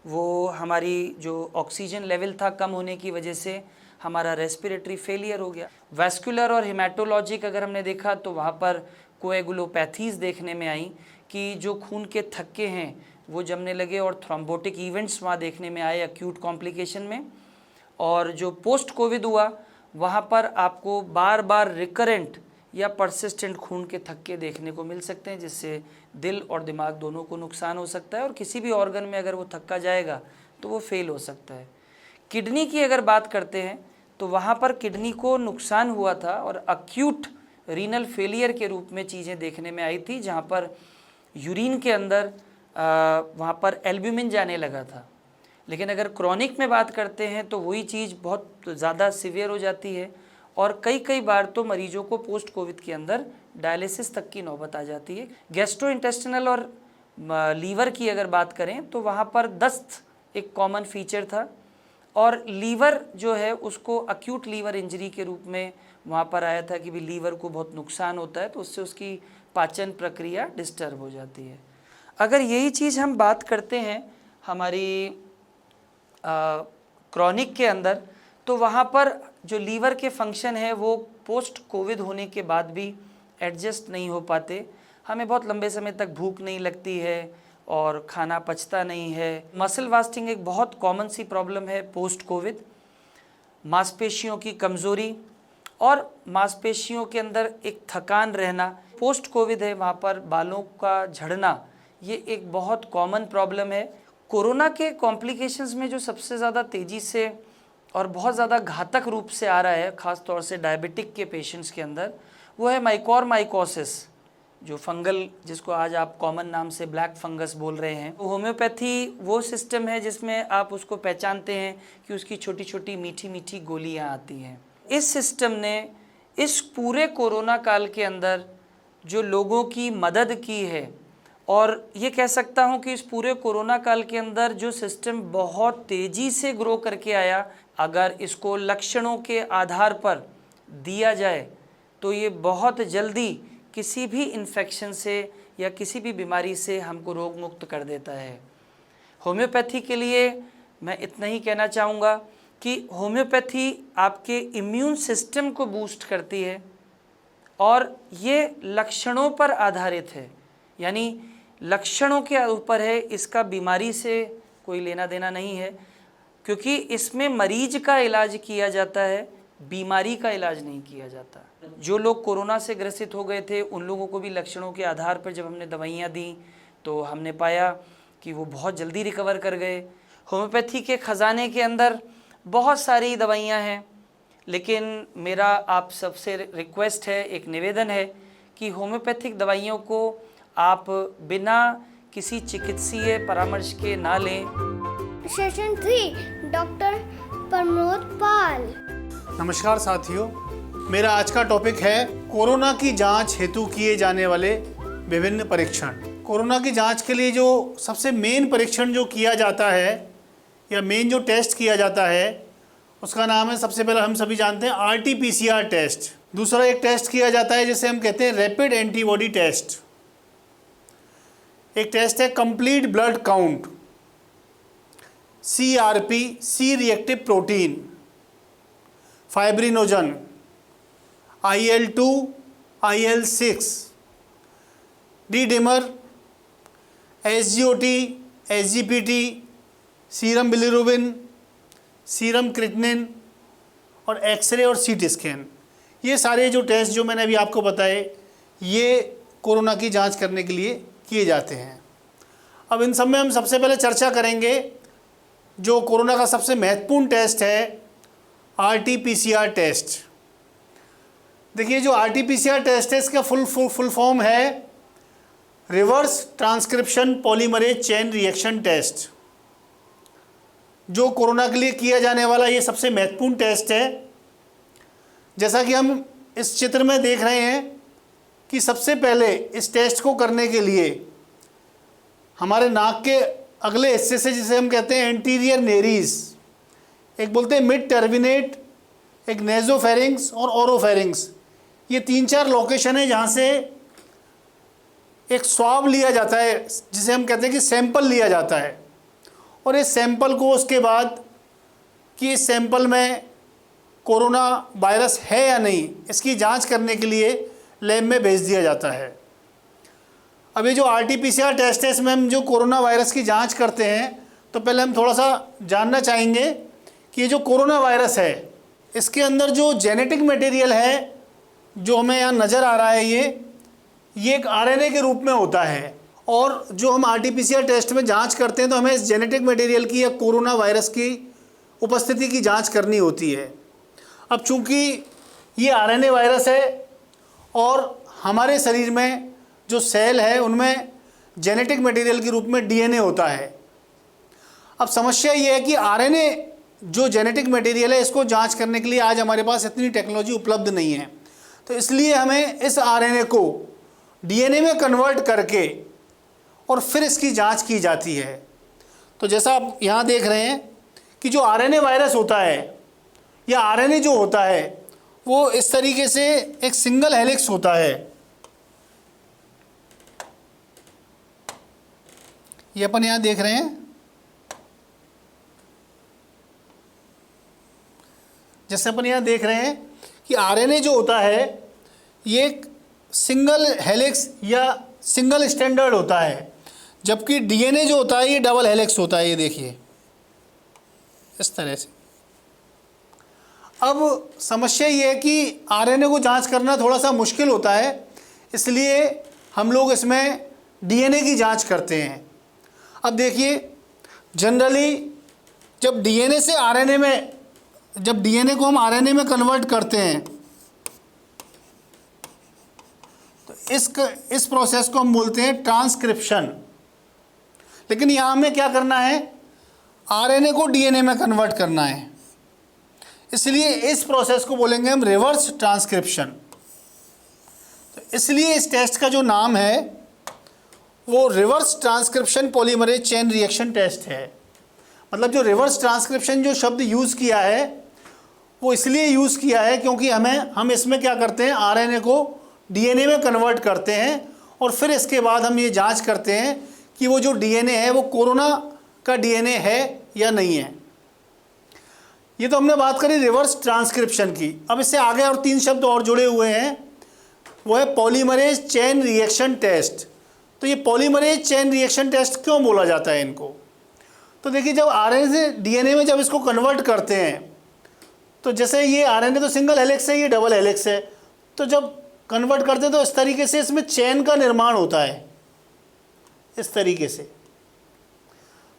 C: वो हमारी जो ऑक्सीजन लेवल था कम होने की वजह से हमारा रेस्पिरेटरी फेलियर हो गया। वैस्कुलर और हेमाटोलॉजिक अगर हमने देखा तो वहाँ पर कोएगुलोपैथीज़ देखने में आई कि जो खून के थक्के हैं वो जमने लगे और थ्रोम्बोटिक इवेंट्स वहाँ देखने में आए एक्यूट कॉम्प्लिकेशन में। और जो पोस्ट कोविड हुआ वहाँ पर आपको बार बार रिकरेंट या परसिस्टेंट खून के थक्के देखने को मिल सकते हैं, जिससे दिल और दिमाग दोनों को नुकसान हो सकता है और किसी भी ऑर्गन में अगर वो थक्का जाएगा तो वो फेल हो सकता है। किडनी की अगर बात करते हैं तो वहाँ पर किडनी को नुकसान हुआ था और अक्यूट रीनल फेलियर के रूप में चीज़ें देखने में आई थी, जहाँ पर यूरिन के अंदर वहाँ पर एल्ब्यूमिन जाने लगा था। लेकिन अगर क्रॉनिक में बात करते हैं तो वही चीज़ बहुत ज़्यादा सीवियर हो जाती है और कई बार तो मरीजों को पोस्ट कोविड के अंदर डायलिसिस तक की नौबत आ जाती है। गैस्ट्रोइंटेस्टिनल और लीवर की अगर बात करें तो वहाँ पर दस्त एक कॉमन फीचर था और लीवर जो है उसको अक्यूट लीवर इंजरी के रूप में वहाँ पर आया था कि भी लीवर को बहुत नुकसान होता है तो उससे उसकी पाचन प्रक्रिया डिस्टर्ब हो जाती है। अगर यही चीज़ हम बात करते हैं हमारी क्रॉनिक के अंदर, तो वहाँ पर जो लीवर के फंक्शन है वो पोस्ट कोविड होने के बाद भी एडजस्ट नहीं हो पाते। हमें बहुत लंबे समय तक भूख नहीं लगती है और खाना पचता नहीं है। मसल वास्टिंग एक बहुत कॉमन सी प्रॉब्लम है पोस्ट कोविड। मांसपेशियों की कमज़ोरी और मांसपेशियों के अंदर एक थकान रहना, पोस्ट कोविड है वहाँ पर बालों का झड़ना, ये एक बहुत कॉमन प्रॉब्लम है। कोरोना के कॉम्प्लिकेशंस में जो सबसे ज़्यादा तेज़ी से और बहुत ज़्यादा घातक रूप से आ रहा है, ख़ास तौर से डायबिटिक के पेशेंट्स के अंदर, वो है माइकोरमाइकोसिस, जो फंगल, जिसको आज आप कॉमन नाम से ब्लैक फंगस बोल रहे हैं। होम्योपैथी वो सिस्टम है जिसमें आप उसको पहचानते हैं कि उसकी छोटी छोटी मीठी मीठी गोलियां आती हैं। इस सिस्टम ने इस पूरे कोरोना काल के अंदर जो लोगों की मदद की है, और ये कह सकता हूँ कि इस पूरे कोरोना काल के अंदर जो सिस्टम बहुत तेज़ी से ग्रो करके आया, अगर इसको लक्षणों के आधार पर दिया जाए तो ये बहुत जल्दी किसी भी इन्फेक्शन से या किसी भी बीमारी से हमको रोग मुक्त कर देता है। होम्योपैथी के लिए मैं इतना ही कहना चाहूँगा कि होम्योपैथी आपके इम्यून सिस्टम को बूस्ट करती है और ये लक्षणों पर आधारित है, यानी लक्षणों के ऊपर है, इसका बीमारी से कोई लेना देना नहीं है, क्योंकि इसमें मरीज का इलाज किया जाता है, बीमारी का इलाज नहीं किया जाता। जो लोग कोरोना से ग्रसित हो गए थे उन लोगों को भी लक्षणों के आधार पर जब हमने दवाइयाँ दी तो हमने पाया कि वो बहुत जल्दी रिकवर कर गए। होम्योपैथी के ख़जाने के अंदर बहुत सारी दवाइयाँ हैं, लेकिन मेरा आप सबसे रिक्वेस्ट है, एक निवेदन है कि होम्योपैथिक दवाइयों को आप बिना किसी चिकित्सीय परामर्श के ना लें।
A: सेशन 3 डॉक्टर प्रमोद पाल।
D: नमस्कार साथियों, मेरा आज का टॉपिक है कोरोना की जांच हेतु किए जाने वाले विभिन्न परीक्षण। कोरोना की जांच के लिए जो सबसे मेन परीक्षण जो किया जाता है या मेन जो टेस्ट किया जाता है उसका नाम है, सबसे पहले हम सभी जानते हैं, RT-PCR टेस्ट। दूसरा एक टेस्ट किया जाता है जिसे हम कहते हैं रैपिड एंटीबॉडी टेस्ट। एक टेस्ट है complete blood count, CRP, C reactive protein, fibrinogen, IL-2, IL-6, D-dimer, SGOT, SGPT, serum bilirubin, serum creatinine और एक्सरे और CT स्कैन। ये सारे जो टेस्ट जो मैंने अभी आपको बताए ये कोरोना की जांच करने के लिए किए जाते हैं। अब इन सब में हम सबसे पहले चर्चा करेंगे जो कोरोना का सबसे महत्वपूर्ण टेस्ट है, RT-PCR टेस्ट। देखिए, जो RT-PCR टेस्ट है इसका फुल फॉर्म है reverse transcription polymerase chain reaction test. जो कोरोना के लिए किया जाने वाला ये सबसे महत्वपूर्ण टेस्ट है। जैसा कि हम इस चित्र में देख रहे हैं कि सबसे पहले इस टेस्ट को करने के लिए हमारे नाक के अगले हिस्से से, जिसे हम कहते हैं एंटीरियर नेरीज, एक बोलते हैं मिड टर्बिनेट, एक नेजोफेरिंग्स और ओरोफेरिंग्स, ये 3-4 लोकेशन है जहाँ से एक स्वाब लिया जाता है, जिसे हम कहते हैं कि सैंपल लिया जाता है। और इस सैंपल को उसके बाद कि इस सैंपल में कोरोना वायरस है या नहीं, इसकी जांच करने के लिए लैब में भेज दिया जाता है। अब ये जो RT-PCR टेस्ट है इसमें हम जो कोरोना वायरस की जांच करते हैं, तो पहले हम थोड़ा सा जानना चाहेंगे कि ये जो कोरोना वायरस है इसके अंदर जो जेनेटिक मटेरियल है जो हमें यहाँ नज़र आ रहा है, ये एक RNA के रूप में होता है। और जो हम RT-PCR टेस्ट में जांच करते हैं तो हमें इस जेनेटिक मटेरियल की या कोरोना वायरस की उपस्थिति की जांच करनी होती है। अब चूंकि ये RNA वायरस है और हमारे शरीर में जो सेल है उनमें जेनेटिक मटेरियल के रूप में DNA होता है। अब समस्या ये है कि RNA जो जेनेटिक मटेरियल है इसको जांच करने के लिए आज हमारे पास इतनी टेक्नोलॉजी उपलब्ध नहीं है, तो इसलिए हमें इस RNA को DNA में कन्वर्ट करके और फिर इसकी जांच की जाती है। तो जैसा आप यहाँ देख रहे हैं कि जो RNA वायरस होता है या RNA जो होता है वो इस तरीके से एक सिंगल हेलिक्स होता है। ये अपन यहाँ देख रहे हैं, जैसे अपन यहाँ देख रहे हैं कि आरएनए जो होता है ये एक सिंगल हेलिक्स या सिंगल स्टैंडर्ड होता है, जबकि डीएनए जो होता है ये डबल हेलिक्स होता है। ये देखिए इस तरह से। अब समस्या ये है कि आरएनए को जांच करना थोड़ा सा मुश्किल होता है, इसलिए हम लोग इसमें डीएनए की जांच करते हैं। अब देखिए जनरली जब डीएनए से आरएनए में, जब डीएनए को हम आरएनए में कन्वर्ट करते हैं तो इस प्रोसेस को हम बोलते हैं ट्रांसक्रिप्शन। लेकिन यहाँ हमें क्या करना है, आरएनए को डीएनए में कन्वर्ट करना है, इसलिए इस प्रोसेस को बोलेंगे हम रिवर्स ट्रांसक्रिप्शन। तो इसलिए इस टेस्ट का जो नाम है वो reverse transcription polymerase chain reaction test है। मतलब जो रिवर्स ट्रांसक्रिप्शन जो शब्द यूज़ किया है वो इसलिए यूज़ किया है क्योंकि हम इसमें क्या करते हैं, आरएनए को डीएनए में कन्वर्ट करते हैं और फिर इसके बाद हम ये जांच करते हैं कि वो जो डीएनए है वो कोरोना का डीएनए है या नहीं है। ये तो हमने बात करी रिवर्स ट्रांसक्रिप्शन की। अब इससे आगे और 3 शब्द और जुड़े हुए हैं, वो है पॉलीमरेज चेन रिएक्शन टेस्ट। तो ये पॉलीमरेज चेन रिएक्शन टेस्ट क्यों बोला जाता है इनको? तो देखिए जब आरएनए से डीएनए में जब इसको कन्वर्ट करते हैं तो जैसे ये आरएनए तो सिंगल हेलिक्स है, ये डबल हेलिक्स है, तो जब कन्वर्ट करते हैं तो इस तरीके से इसमें चेन का निर्माण होता है, इस तरीके से।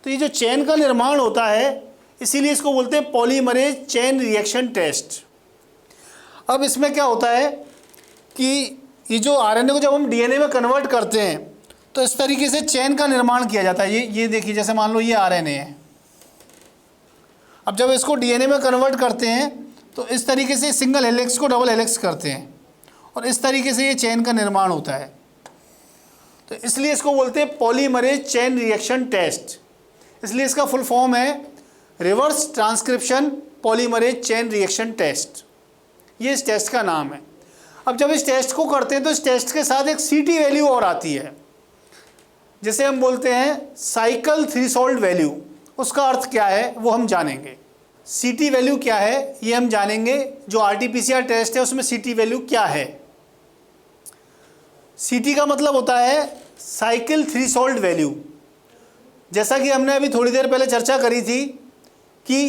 D: तो ये जो चेन का निर्माण होता है इसीलिए इसको बोलते हैं पॉलीमरेज चेन रिएक्शन टेस्ट। अब इसमें क्या होता है कि ये जो आरएनए को जब हम डीएनए में कन्वर्ट करते हैं तो इस तरीके से चेन का निर्माण किया जाता है। ये देखिए, जैसे मान लो ये आरएनए है। अब जब इसको डीएनए में कन्वर्ट करते हैं तो इस तरीके से सिंगल हेलिक्स को डबल हेलिक्स करते हैं और इस तरीके से ये चेन का निर्माण होता है। तो इसलिए इसको बोलते हैं पॉलीमरेज चेन रिएक्शन टेस्ट। इसलिए इसका फुल फॉर्म है reverse transcription polymerase chain reaction test. ये इस टेस्ट का नाम है। अब जब इस टेस्ट को करते हैं तो इस टेस्ट के साथ एक सीटी वैल्यू और आती है, जिसे हम बोलते हैं साइकिल थ्रेशोल्ड वैल्यू। उसका अर्थ क्या है वो हम जानेंगे। सीटी वैल्यू क्या है ये हम जानेंगे। जो आरटीपीसीआर टेस्ट है उसमें सीटी वैल्यू क्या है। सीटी का मतलब होता है साइकिल थ्रेशोल्ड वैल्यू। जैसा कि हमने अभी थोड़ी देर पहले चर्चा करी थी कि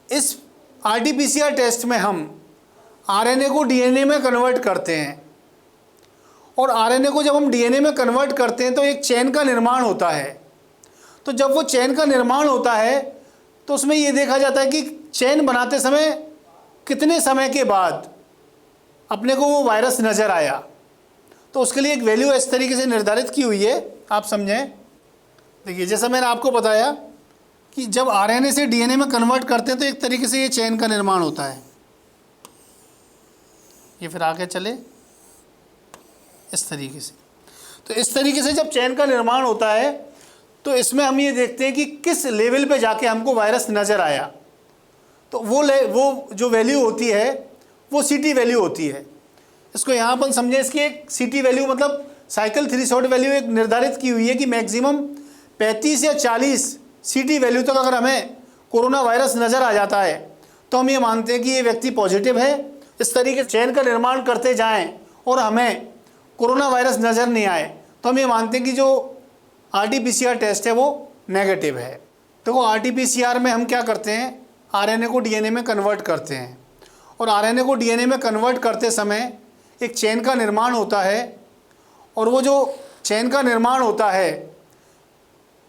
D: इस आरटीपीसीआर टेस्ट में हम आरएनए को डीएनए में कन्वर्ट करते हैं और आरएनए को जब हम डीएनए में कन्वर्ट करते हैं तो एक चेन का निर्माण होता है। तो जब वो चेन का निर्माण होता है तो उसमें ये देखा जाता है कि चेन बनाते समय कितने समय के बाद अपने को वो वायरस नज़र आया। तो उसके लिए एक वैल्यू इस तरीके से निर्धारित की हुई है, आप समझें। देखिए जैसा मैंने आपको बताया कि जब आरएनए से डीएनए में कन्वर्ट करते हैं तो एक तरीके से ये चेन का निर्माण होता है। ये फिर आगे चले इस तरीके से। तो इस तरीके से जब चेन का निर्माण होता है तो इसमें हम ये देखते हैं कि किस लेवल पे जाके हमको वायरस नज़र आया। तो वो जो वैल्यू होती है वो सीटी वैल्यू होती है। इसको यहाँ पर समझें, इसकी एक सीटी वैल्यू मतलब साइकिल थ्रेशोल्ड वैल्यू एक निर्धारित की हुई है कि मैक्सिमम 35 या 40 सीटी वैल्यू तक अगर हमें कोरोना वायरस नज़र आ जाता है तो हम ये मानते हैं कि ये व्यक्ति पॉजिटिव है। इस तरीके से चेन का निर्माण करते जाएं और हमें कोरोना वायरस नज़र नहीं आए तो हम ये मानते हैं कि जो आरटीपीसीआर टेस्ट है वो नेगेटिव है। देखो आरटीपीसीआर में हम क्या करते हैं, आरएनए को डीएनए में कन्वर्ट करते हैं और आरएनए को डीएनए में कन्वर्ट करते समय एक चेन का निर्माण होता है और वो जो चेन का निर्माण होता है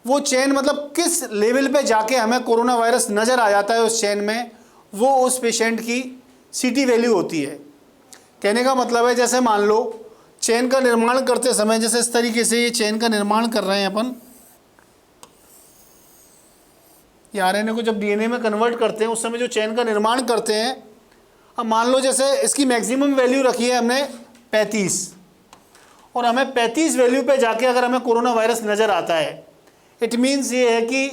D: वो चेन मतलब किस लेवल पे जाके हमें कोरोना वायरस नज़र आ जाता है उस चेन में, वो उस पेशेंट की सीटी वैल्यू होती है। कहने का मतलब है जैसे मान लो चेन का निर्माण करते समय, जैसे इस तरीके से ये चेन का निर्माण कर रहे हैं अपन, ये आरएनए को जब डीएनए में कन्वर्ट करते हैं उस समय जो चेन का निर्माण करते हैं, अब मान लो जैसे इसकी मैक्सिमम वैल्यू रखी है हमने 35 और हमें 35 वैल्यू पे जाके अगर हमें कोरोना वायरस नज़र आता है, इट मीन्स ये है कि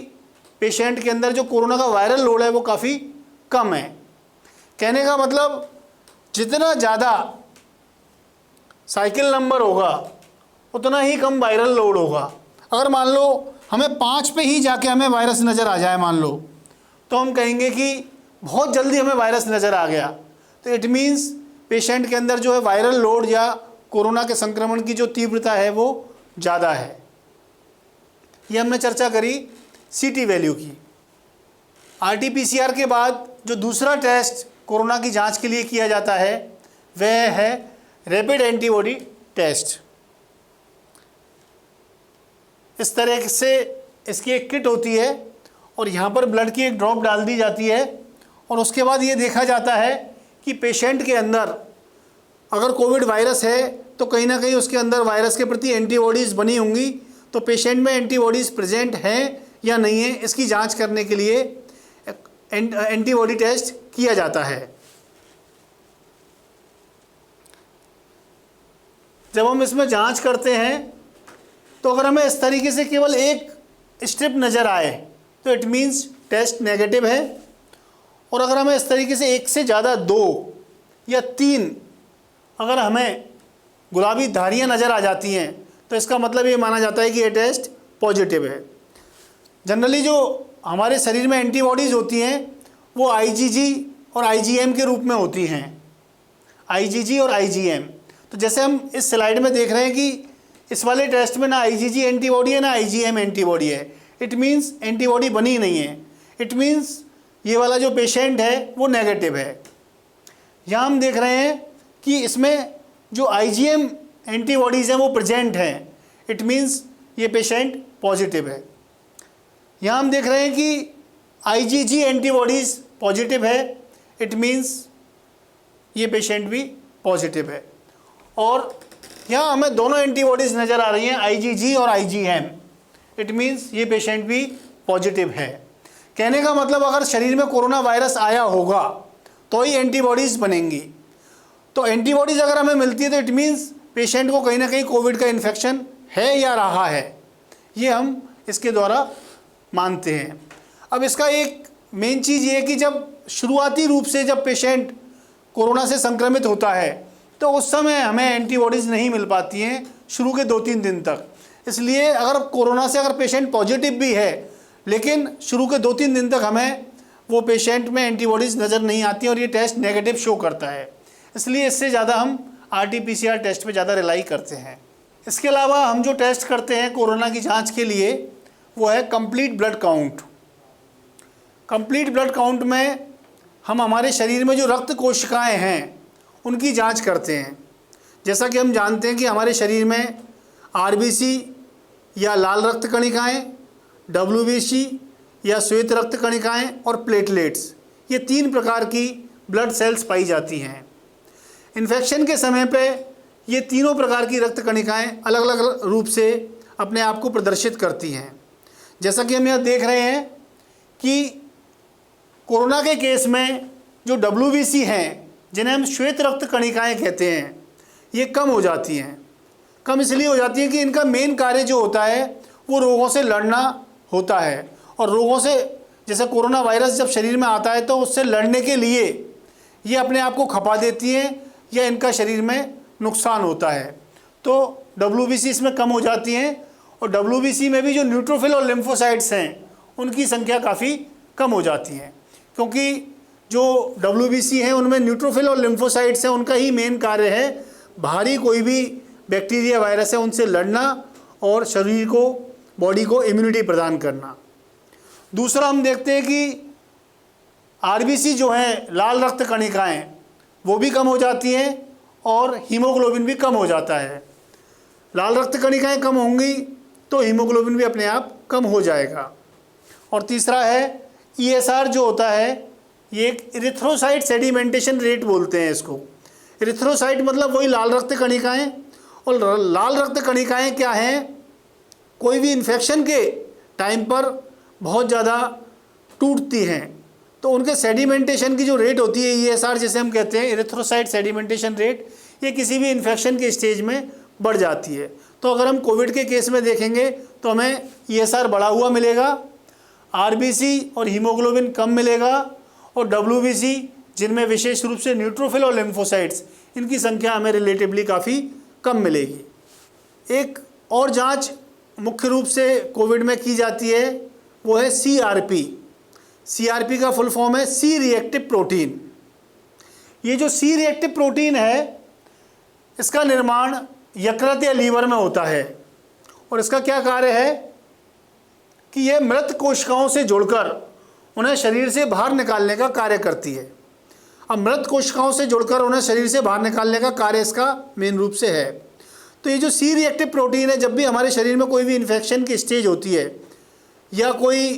D: पेशेंट के अंदर जो कोरोना का वायरल लोड है वो काफ़ी कम है। कहने का मतलब जितना ज़्यादा साइकिल नंबर होगा उतना ही कम वायरल लोड होगा। अगर मान लो हमें 5 पे ही जाके हमें वायरस नज़र आ जाए मान लो, तो हम कहेंगे कि बहुत जल्दी हमें वायरस नज़र आ गया। तो इट मीन्स पेशेंट के अंदर जो है वायरल लोड या कोरोना के संक्रमण की जो तीव्रता है वो ज़्यादा है। ये हमने चर्चा करी CT वैल्यू की। RT-PCR के बाद जो दूसरा टेस्ट कोरोना की जांच के लिए किया जाता है वह है रैपिड एंटीबॉडी टेस्ट। इस तरह से इसकी एक किट होती है और यहाँ पर ब्लड की एक ड्रॉप डाल दी जाती है और उसके बाद ये देखा जाता है कि पेशेंट के अंदर अगर कोविड वायरस है तो कहीं ना कहीं उसके अंदर वायरस के प्रति एंटीबॉडीज़ बनी होंगी। तो पेशेंट में एंटीबॉडीज़ प्रेजेंट हैं या नहीं है, इसकी जांच करने के लिए एंटीबॉडी टेस्ट किया जाता है। जब हम इसमें जांच करते हैं तो अगर हमें इस तरीके से केवल एक स्ट्रिप नज़र आए तो इट मीन्स टेस्ट नेगेटिव है, और अगर हमें इस तरीके से एक से ज़्यादा 2 या 3 अगर हमें गुलाबी धारियाँ नज़र आ जाती हैं तो इसका मतलब ये माना जाता है कि ये टेस्ट पॉजिटिव है। जनरली जो हमारे शरीर में एंटीबॉडीज़ होती हैं वो IgG और IgM के रूप में होती हैं, IgG और IgM। तो जैसे हम इस स्लाइड में देख रहे हैं कि इस वाले टेस्ट में ना IgG एंटीबॉडी है ना IgM एंटीबॉडी है, इट मीन्स एंटीबॉडी बनी नहीं है। इट मीन्स ये वाला जो पेशेंट है वो नेगेटिव है। यहाँ हम देख रहे हैं कि इसमें जो IgM एंटीबॉडीज़ हैं वो प्रेजेंट हैं, इट मीन्स ये पेशेंट पॉजिटिव है। यहाँ हम देख रहे हैं कि IgG एंटीबॉडीज़ पॉजिटिव है, इट मीन्स ये पेशेंट भी पॉजिटिव है। और यहाँ हमें दोनों एंटीबॉडीज़ नज़र आ रही हैं, IgG और IgM, इट मीन्स ये पेशेंट भी पॉजिटिव है। कहने का मतलब अगर शरीर में कोरोना वायरस आया होगा तो ही एंटीबॉडीज़ बनेंगी। तो एंटीबॉडीज़ अगर हमें मिलती है तो इट मीन्स पेशेंट को कहीं ना कहीं कोविड का इन्फेक्शन है या रहा है, ये हम इसके द्वारा मानते हैं। अब इसका एक मेन चीज़ ये है कि जब शुरुआती रूप से जब पेशेंट कोरोना से संक्रमित होता है तो उस समय हमें एंटीबॉडीज़ नहीं मिल पाती हैं शुरू के 2-3 दिन तक। इसलिए अगर कोरोना से अगर पेशेंट पॉजिटिव भी है लेकिन शुरू के 2-3 दिन तक हमें वो पेशेंट में एंटीबॉडीज़ नज़र नहीं आती और ये टेस्ट नेगेटिव शो करता है, इसलिए इससे ज़्यादा हम RT-PCR टेस्ट पे ज़्यादा रिलाई करते हैं। इसके अलावा हम जो टेस्ट करते हैं कोरोना की जांच के लिए वो है complete blood count. Complete blood count में हम हमारे शरीर में जो रक्त कोशिकाएं हैं उनकी जांच करते हैं। जैसा कि हम जानते हैं कि हमारे शरीर में RBC या लाल रक्त कणिकाएँ, WBC या श्वेत रक्त कणिकाएँ और प्लेटलेट्स, ये 3 प्रकार की ब्लड सेल्स पाई जाती हैं। इन्फेक्शन के समय पे ये तीनों प्रकार की रक्त कणिकाएँ अलग अलग रूप से अपने आप को प्रदर्शित करती हैं। जैसा कि हम यहाँ देख रहे हैं कि कोरोना के केस में जो WBC हैं, जिन्हें हम श्वेत रक्त कणिकाएँ कहते हैं, ये कम हो जाती हैं। कम इसलिए हो जाती हैं कि इनका मेन कार्य जो होता है वो रोगों से लड़ना होता है, और रोगों से जैसे कोरोना वायरस जब शरीर में आता है तो उससे लड़ने के लिए ये अपने आप को खपा देती हैं या इनका शरीर में नुकसान होता है। तो WBC इसमें कम हो जाती हैं, और WBC में भी जो न्यूट्रोफिल और लिम्फोसाइट्स हैं उनकी संख्या काफ़ी कम हो जाती है, क्योंकि जो WBC हैं उनमें न्यूट्रोफिल और लिम्फोसाइट्स हैं, उनका ही मेन कार्य है बाहरी कोई भी बैक्टीरिया वायरस है उनसे लड़ना और शरीर को, बॉडी को इम्यूनिटी प्रदान करना। दूसरा हम देखते हैं कि RBC जो है लाल रक्त कणिकाएँ वो भी कम हो जाती हैं और हीमोग्लोबिन भी कम हो जाता है। लाल रक्त कणिकाएँ कम होंगी तो हीमोग्लोबिन भी अपने आप कम हो जाएगा। और तीसरा है ESR जो होता है, ये एक इरिथ्रोसाइट सेडिमेंटेशन रेट बोलते हैं इसको। इरिथ्रोसाइट मतलब वही लाल रक्त कणिकाएँ, और लाल रक्त कणिकाएँ क्या हैं, कोई भी इन्फेक्शन के टाइम पर बहुत ज़्यादा टूटती हैं, तो उनके सेडिमेंटेशन की जो रेट होती है ESR जिसे हम कहते हैं, इरिथ्रोसाइट सेडिमेंटेशन रेट, ये किसी भी इन्फेक्शन के स्टेज में बढ़ जाती है। तो अगर हम कोविड के केस में देखेंगे तो हमें ESR बढ़ा हुआ मिलेगा, RBC और हीमोग्लोबिन कम मिलेगा, और WBC जिनमें विशेष रूप से न्यूट्रोफिल और लिम्फोसाइट्स, इनकी संख्या हमें रिलेटिवली काफ़ी कम मिलेगी। एक और जांच मुख्य रूप से कोविड में की जाती है वो है CRP। CRP का फुल फॉर्म है सी रिएक्टिव प्रोटीन। ये जो सी रिएक्टिव प्रोटीन है इसका निर्माण यकृत या लीवर में होता है और इसका क्या कार्य है कि यह मृत कोशिकाओं से जुड़कर उन्हें शरीर से बाहर निकालने का कार्य करती है। अब मृत कोशिकाओं से जुड़कर उन्हें शरीर से बाहर निकालने का कार्य इसका मेन रूप से है। तो ये जो सी रिएक्टिव प्रोटीन है, जब भी हमारे शरीर में कोई भी इन्फेक्शन की स्टेज होती है या कोई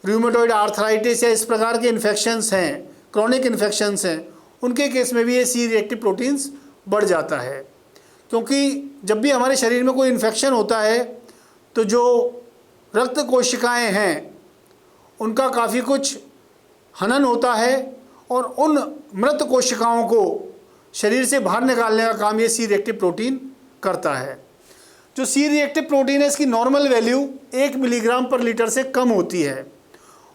D: रूमेटॉइड आर्थराइटिस या इस प्रकार के इन्फेक्शंस हैं, क्रॉनिक इन्फेक्शंस हैं, उनके केस में भी ये सी रिएक्टिव प्रोटीन्स बढ़ जाता है। क्योंकि जब भी हमारे शरीर में कोई इन्फेक्शन होता है तो जो रक्त कोशिकाएं हैं उनका काफ़ी कुछ हनन होता है और उन मृत कोशिकाओं को शरीर से बाहर निकालने का काम ये सी रिएक्टिव प्रोटीन करता है। जो सी रिएक्टिव प्रोटीन है इसकी नॉर्मल वैल्यू 1 मिलीग्राम पर लीटर से कम होती है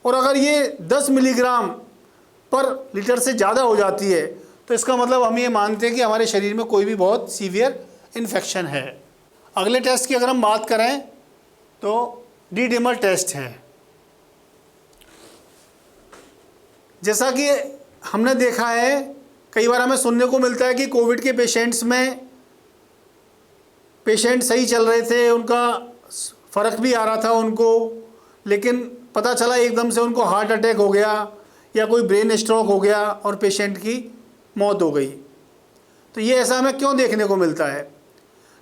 D: और अगर ये 10 मिलीग्राम पर लीटर से ज़्यादा हो जाती है तो इसका मतलब हम ये मानते हैं कि हमारे शरीर में कोई भी बहुत सीवियर इन्फेक्शन है। अगले टेस्ट की अगर हम बात करें तो डी डिमर टेस्ट है। जैसा कि हमने देखा है, कई बार हमें सुनने को मिलता है कि कोविड के पेशेंट्स में पेशेंट सही चल रहे थे, उनका फ़र्क भी आ रहा था उनको, लेकिन पता चला एकदम से उनको हार्ट अटैक हो गया या कोई ब्रेन स्ट्रोक हो गया और पेशेंट की मौत हो गई। तो ये ऐसा हमें क्यों देखने को मिलता है?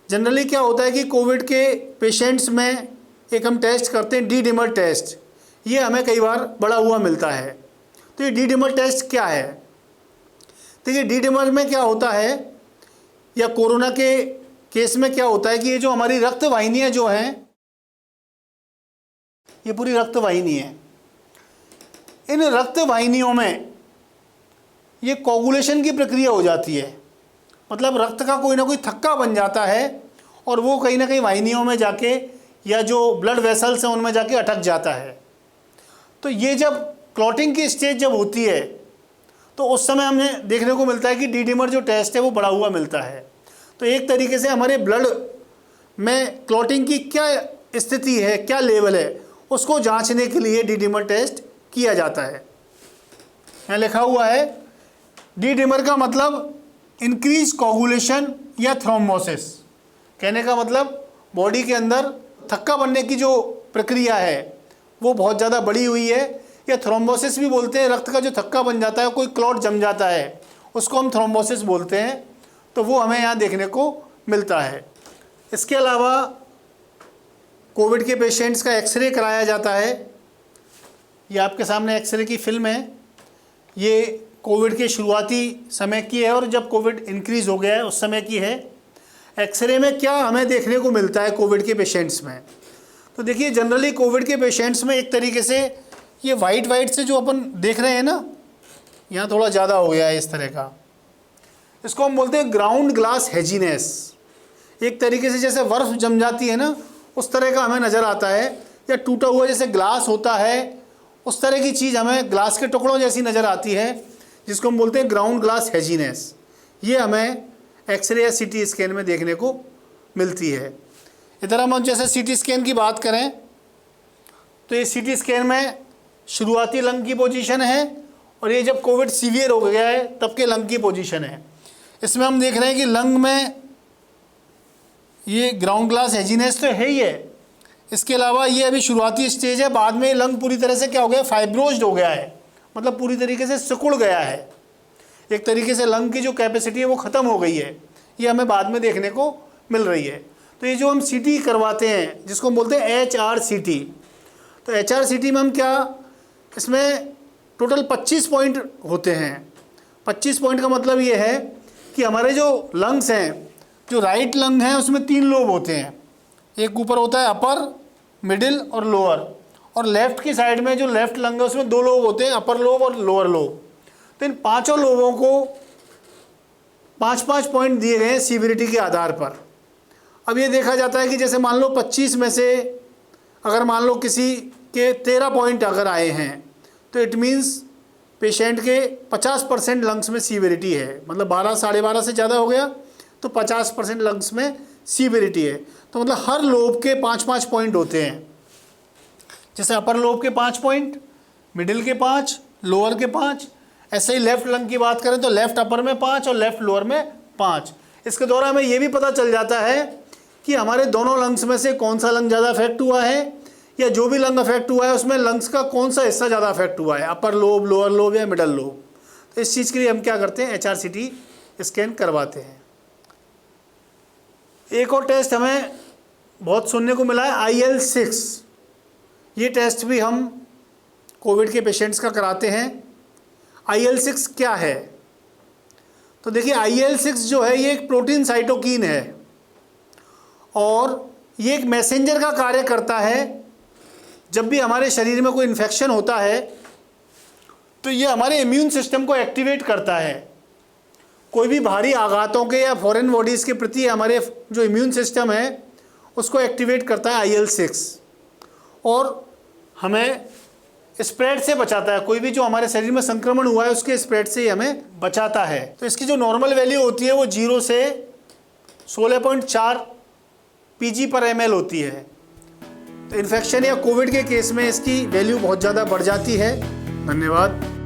D: जनरली क्या होता है कि कोविड के पेशेंट्स में एक हम टेस्ट करते हैं डी डिमर टेस्ट, ये हमें कई बार बढ़ा हुआ मिलता है। तो ये डी डिमर टेस्ट क्या है? देखिए, डी डिमर में क्या होता है या कोरोना के केस में क्या होता है कि ये जो हमारी रक्त वाहिनियाँ जो हैं, ये पूरी रक्त वाहिनी है, इन रक्त वाहिनियों में ये कोगुलेशन की प्रक्रिया हो जाती है। मतलब रक्त का कोई ना कोई थक्का बन जाता है और वो कहीं ना कहीं वाहिनियों में जाके या जो ब्लड वेसल्स हैं उनमें जाके अटक जाता है। तो ये जब क्लॉटिंग की स्टेज जब होती है तो उस समय हमें देखने को मिलता है कि डी डिमर जो टेस्ट है वो बढ़ा हुआ मिलता है। तो एक तरीके से हमारे ब्लड में क्लॉटिंग की क्या स्थिति है, क्या लेवल है, उसको जांचने के लिए डी डिमर टेस्ट किया जाता है। यहाँ लिखा हुआ है डी डिमर का मतलब इंक्रीज कोगुलेशन या थ्रोम्बोसिस। कहने का मतलब बॉडी के अंदर थक्का बनने की जो प्रक्रिया है वो बहुत ज़्यादा बढ़ी हुई है, या थ्रोम्बोसिस भी बोलते हैं। रक्त का जो थक्का बन जाता है, कोई क्लॉट जम जाता है, उसको हम थ्रोम्बोसिस बोलते हैं। तो वो हमें यहाँ देखने को मिलता है। इसके अलावा कोविड के पेशेंट्स का एक्सरे कराया जाता है। ये आपके सामने एक्सरे की फिल्म है। ये कोविड के शुरुआती समय की है और जब कोविड इंक्रीज़ हो गया है उस समय की है। एक्सरे में क्या हमें देखने को मिलता है कोविड के पेशेंट्स में? तो देखिए, जनरली कोविड के पेशेंट्स में एक तरीके से ये वाइट से जो अपन देख रहे हैं ना, यहाँ थोड़ा ज़्यादा हो गया है इस तरह का, इसको हम बोलते हैं ग्राउंड ग्लास हेजीनेस। एक तरीके से जैसे बर्फ़ जम जाती है ना, उस तरह का हमें नज़र आता है, या टूटा हुआ जैसे ग्लास होता है उस तरह की चीज़ हमें ग्लास के टुकड़ों जैसी नज़र आती है, जिसको हम बोलते हैं ग्राउंड ग्लास हेजीनेस। ये हमें एक्सरे या सीटी स्कैन में देखने को मिलती है। इधर हम जैसे सीटी स्कैन की बात करें तो ये सीटी स्कैन में शुरुआती लंग की पोजीशन है और ये जब कोविड सीवियर हो गया है तब के लंग की पोजीशन है। इसमें हम देख रहे हैं कि लंग में ये ग्राउंड ग्लास हेजीनेस तो है ही है, इसके अलावा ये अभी शुरुआती स्टेज है। बाद में लंग पूरी तरह से क्या हो गया, फाइब्रोज्ड हो गया है, मतलब पूरी तरीके से सिकुड़ गया है। एक तरीके से लंग की जो कैपेसिटी है वो ख़त्म हो गई है। ये हमें बाद में देखने को मिल रही है। तो ये जो हम सीटी करवाते हैं जिसको हम बोलते हैं HRCT, तो HRCT में हम क्या, इसमें टोटल 25 पॉइंट होते हैं। 25 पॉइंट का मतलब ये है कि हमारे जो लंग्स हैं, जो राइट लंग है उसमें 3 लोब होते हैं। एक ऊपर होता है अपर, मिडिल और लोअर, और लेफ़्ट की साइड में जो लेफ़्ट लंग है उसमें 2 लोब होते हैं, अपर लोब और लोअर लोब। तो इन पाँचों लोगों को 5-5 पॉइंट दिए गए हैं सीवियरिटी के आधार पर। अब ये देखा जाता है कि जैसे मान लो 25 में से अगर मान लो किसी के 13 पॉइंट अगर आए हैं तो इट मीन्स पेशेंट के 50% लंग्स में सीवियरिटी है। मतलब 12 साढ़े 12 से ज़्यादा हो गया तो 50% लंग्स में सीवियरिटी है। तो मतलब हर लोब के 5-5 पॉइंट होते हैं। जैसे अपर लोब के 5 पॉइंट, मिडिल के 5, लोअर के 5। ऐसे ही लेफ्ट लंग की बात करें तो लेफ्ट अपर में 5 और लेफ्ट लोअर में 5। इसके द्वारा हमें ये भी पता चल जाता है कि हमारे दोनों लंग्स में से कौन सा लंग ज़्यादा अफेक्ट हुआ है, या जो भी लंग अफेक्ट हुआ है उसमें लंग्स का कौन सा हिस्सा ज़्यादा अफेक्ट हुआ है, अपर लोब, लोअर लोब या मिडल लोब। तो इस चीज़ के लिए हम क्या करते हैं, HRCT स्कैन करवाते हैं। एक और टेस्ट हमें बहुत सुनने को मिला है, IL-6। ये टेस्ट भी हम कोविड के पेशेंट्स का कराते हैं। IL-6 क्या है? तो देखिए IL-6 जो है ये एक प्रोटीन साइटोकिन है और ये एक मैसेंजर का कार्य करता है। जब भी हमारे शरीर में कोई इन्फेक्शन होता है तो ये हमारे इम्यून सिस्टम को एक्टिवेट करता है। कोई भी भारी आघातों के या फॉरेन बॉडीज़ के प्रति हमारे जो इम्यून सिस्टम है उसको एक्टिवेट करता है IL-6 और हमें स्प्रेड से बचाता है। कोई भी जो हमारे शरीर में संक्रमण हुआ है उसके स्प्रेड से ही हमें बचाता है। तो इसकी जो नॉर्मल वैल्यू होती है वो 0 से 16.4 pg/ml होती है। तो इन्फेक्शन या कोविड के केस में इसकी वैल्यू बहुत ज़्यादा बढ़ जाती है। धन्यवाद।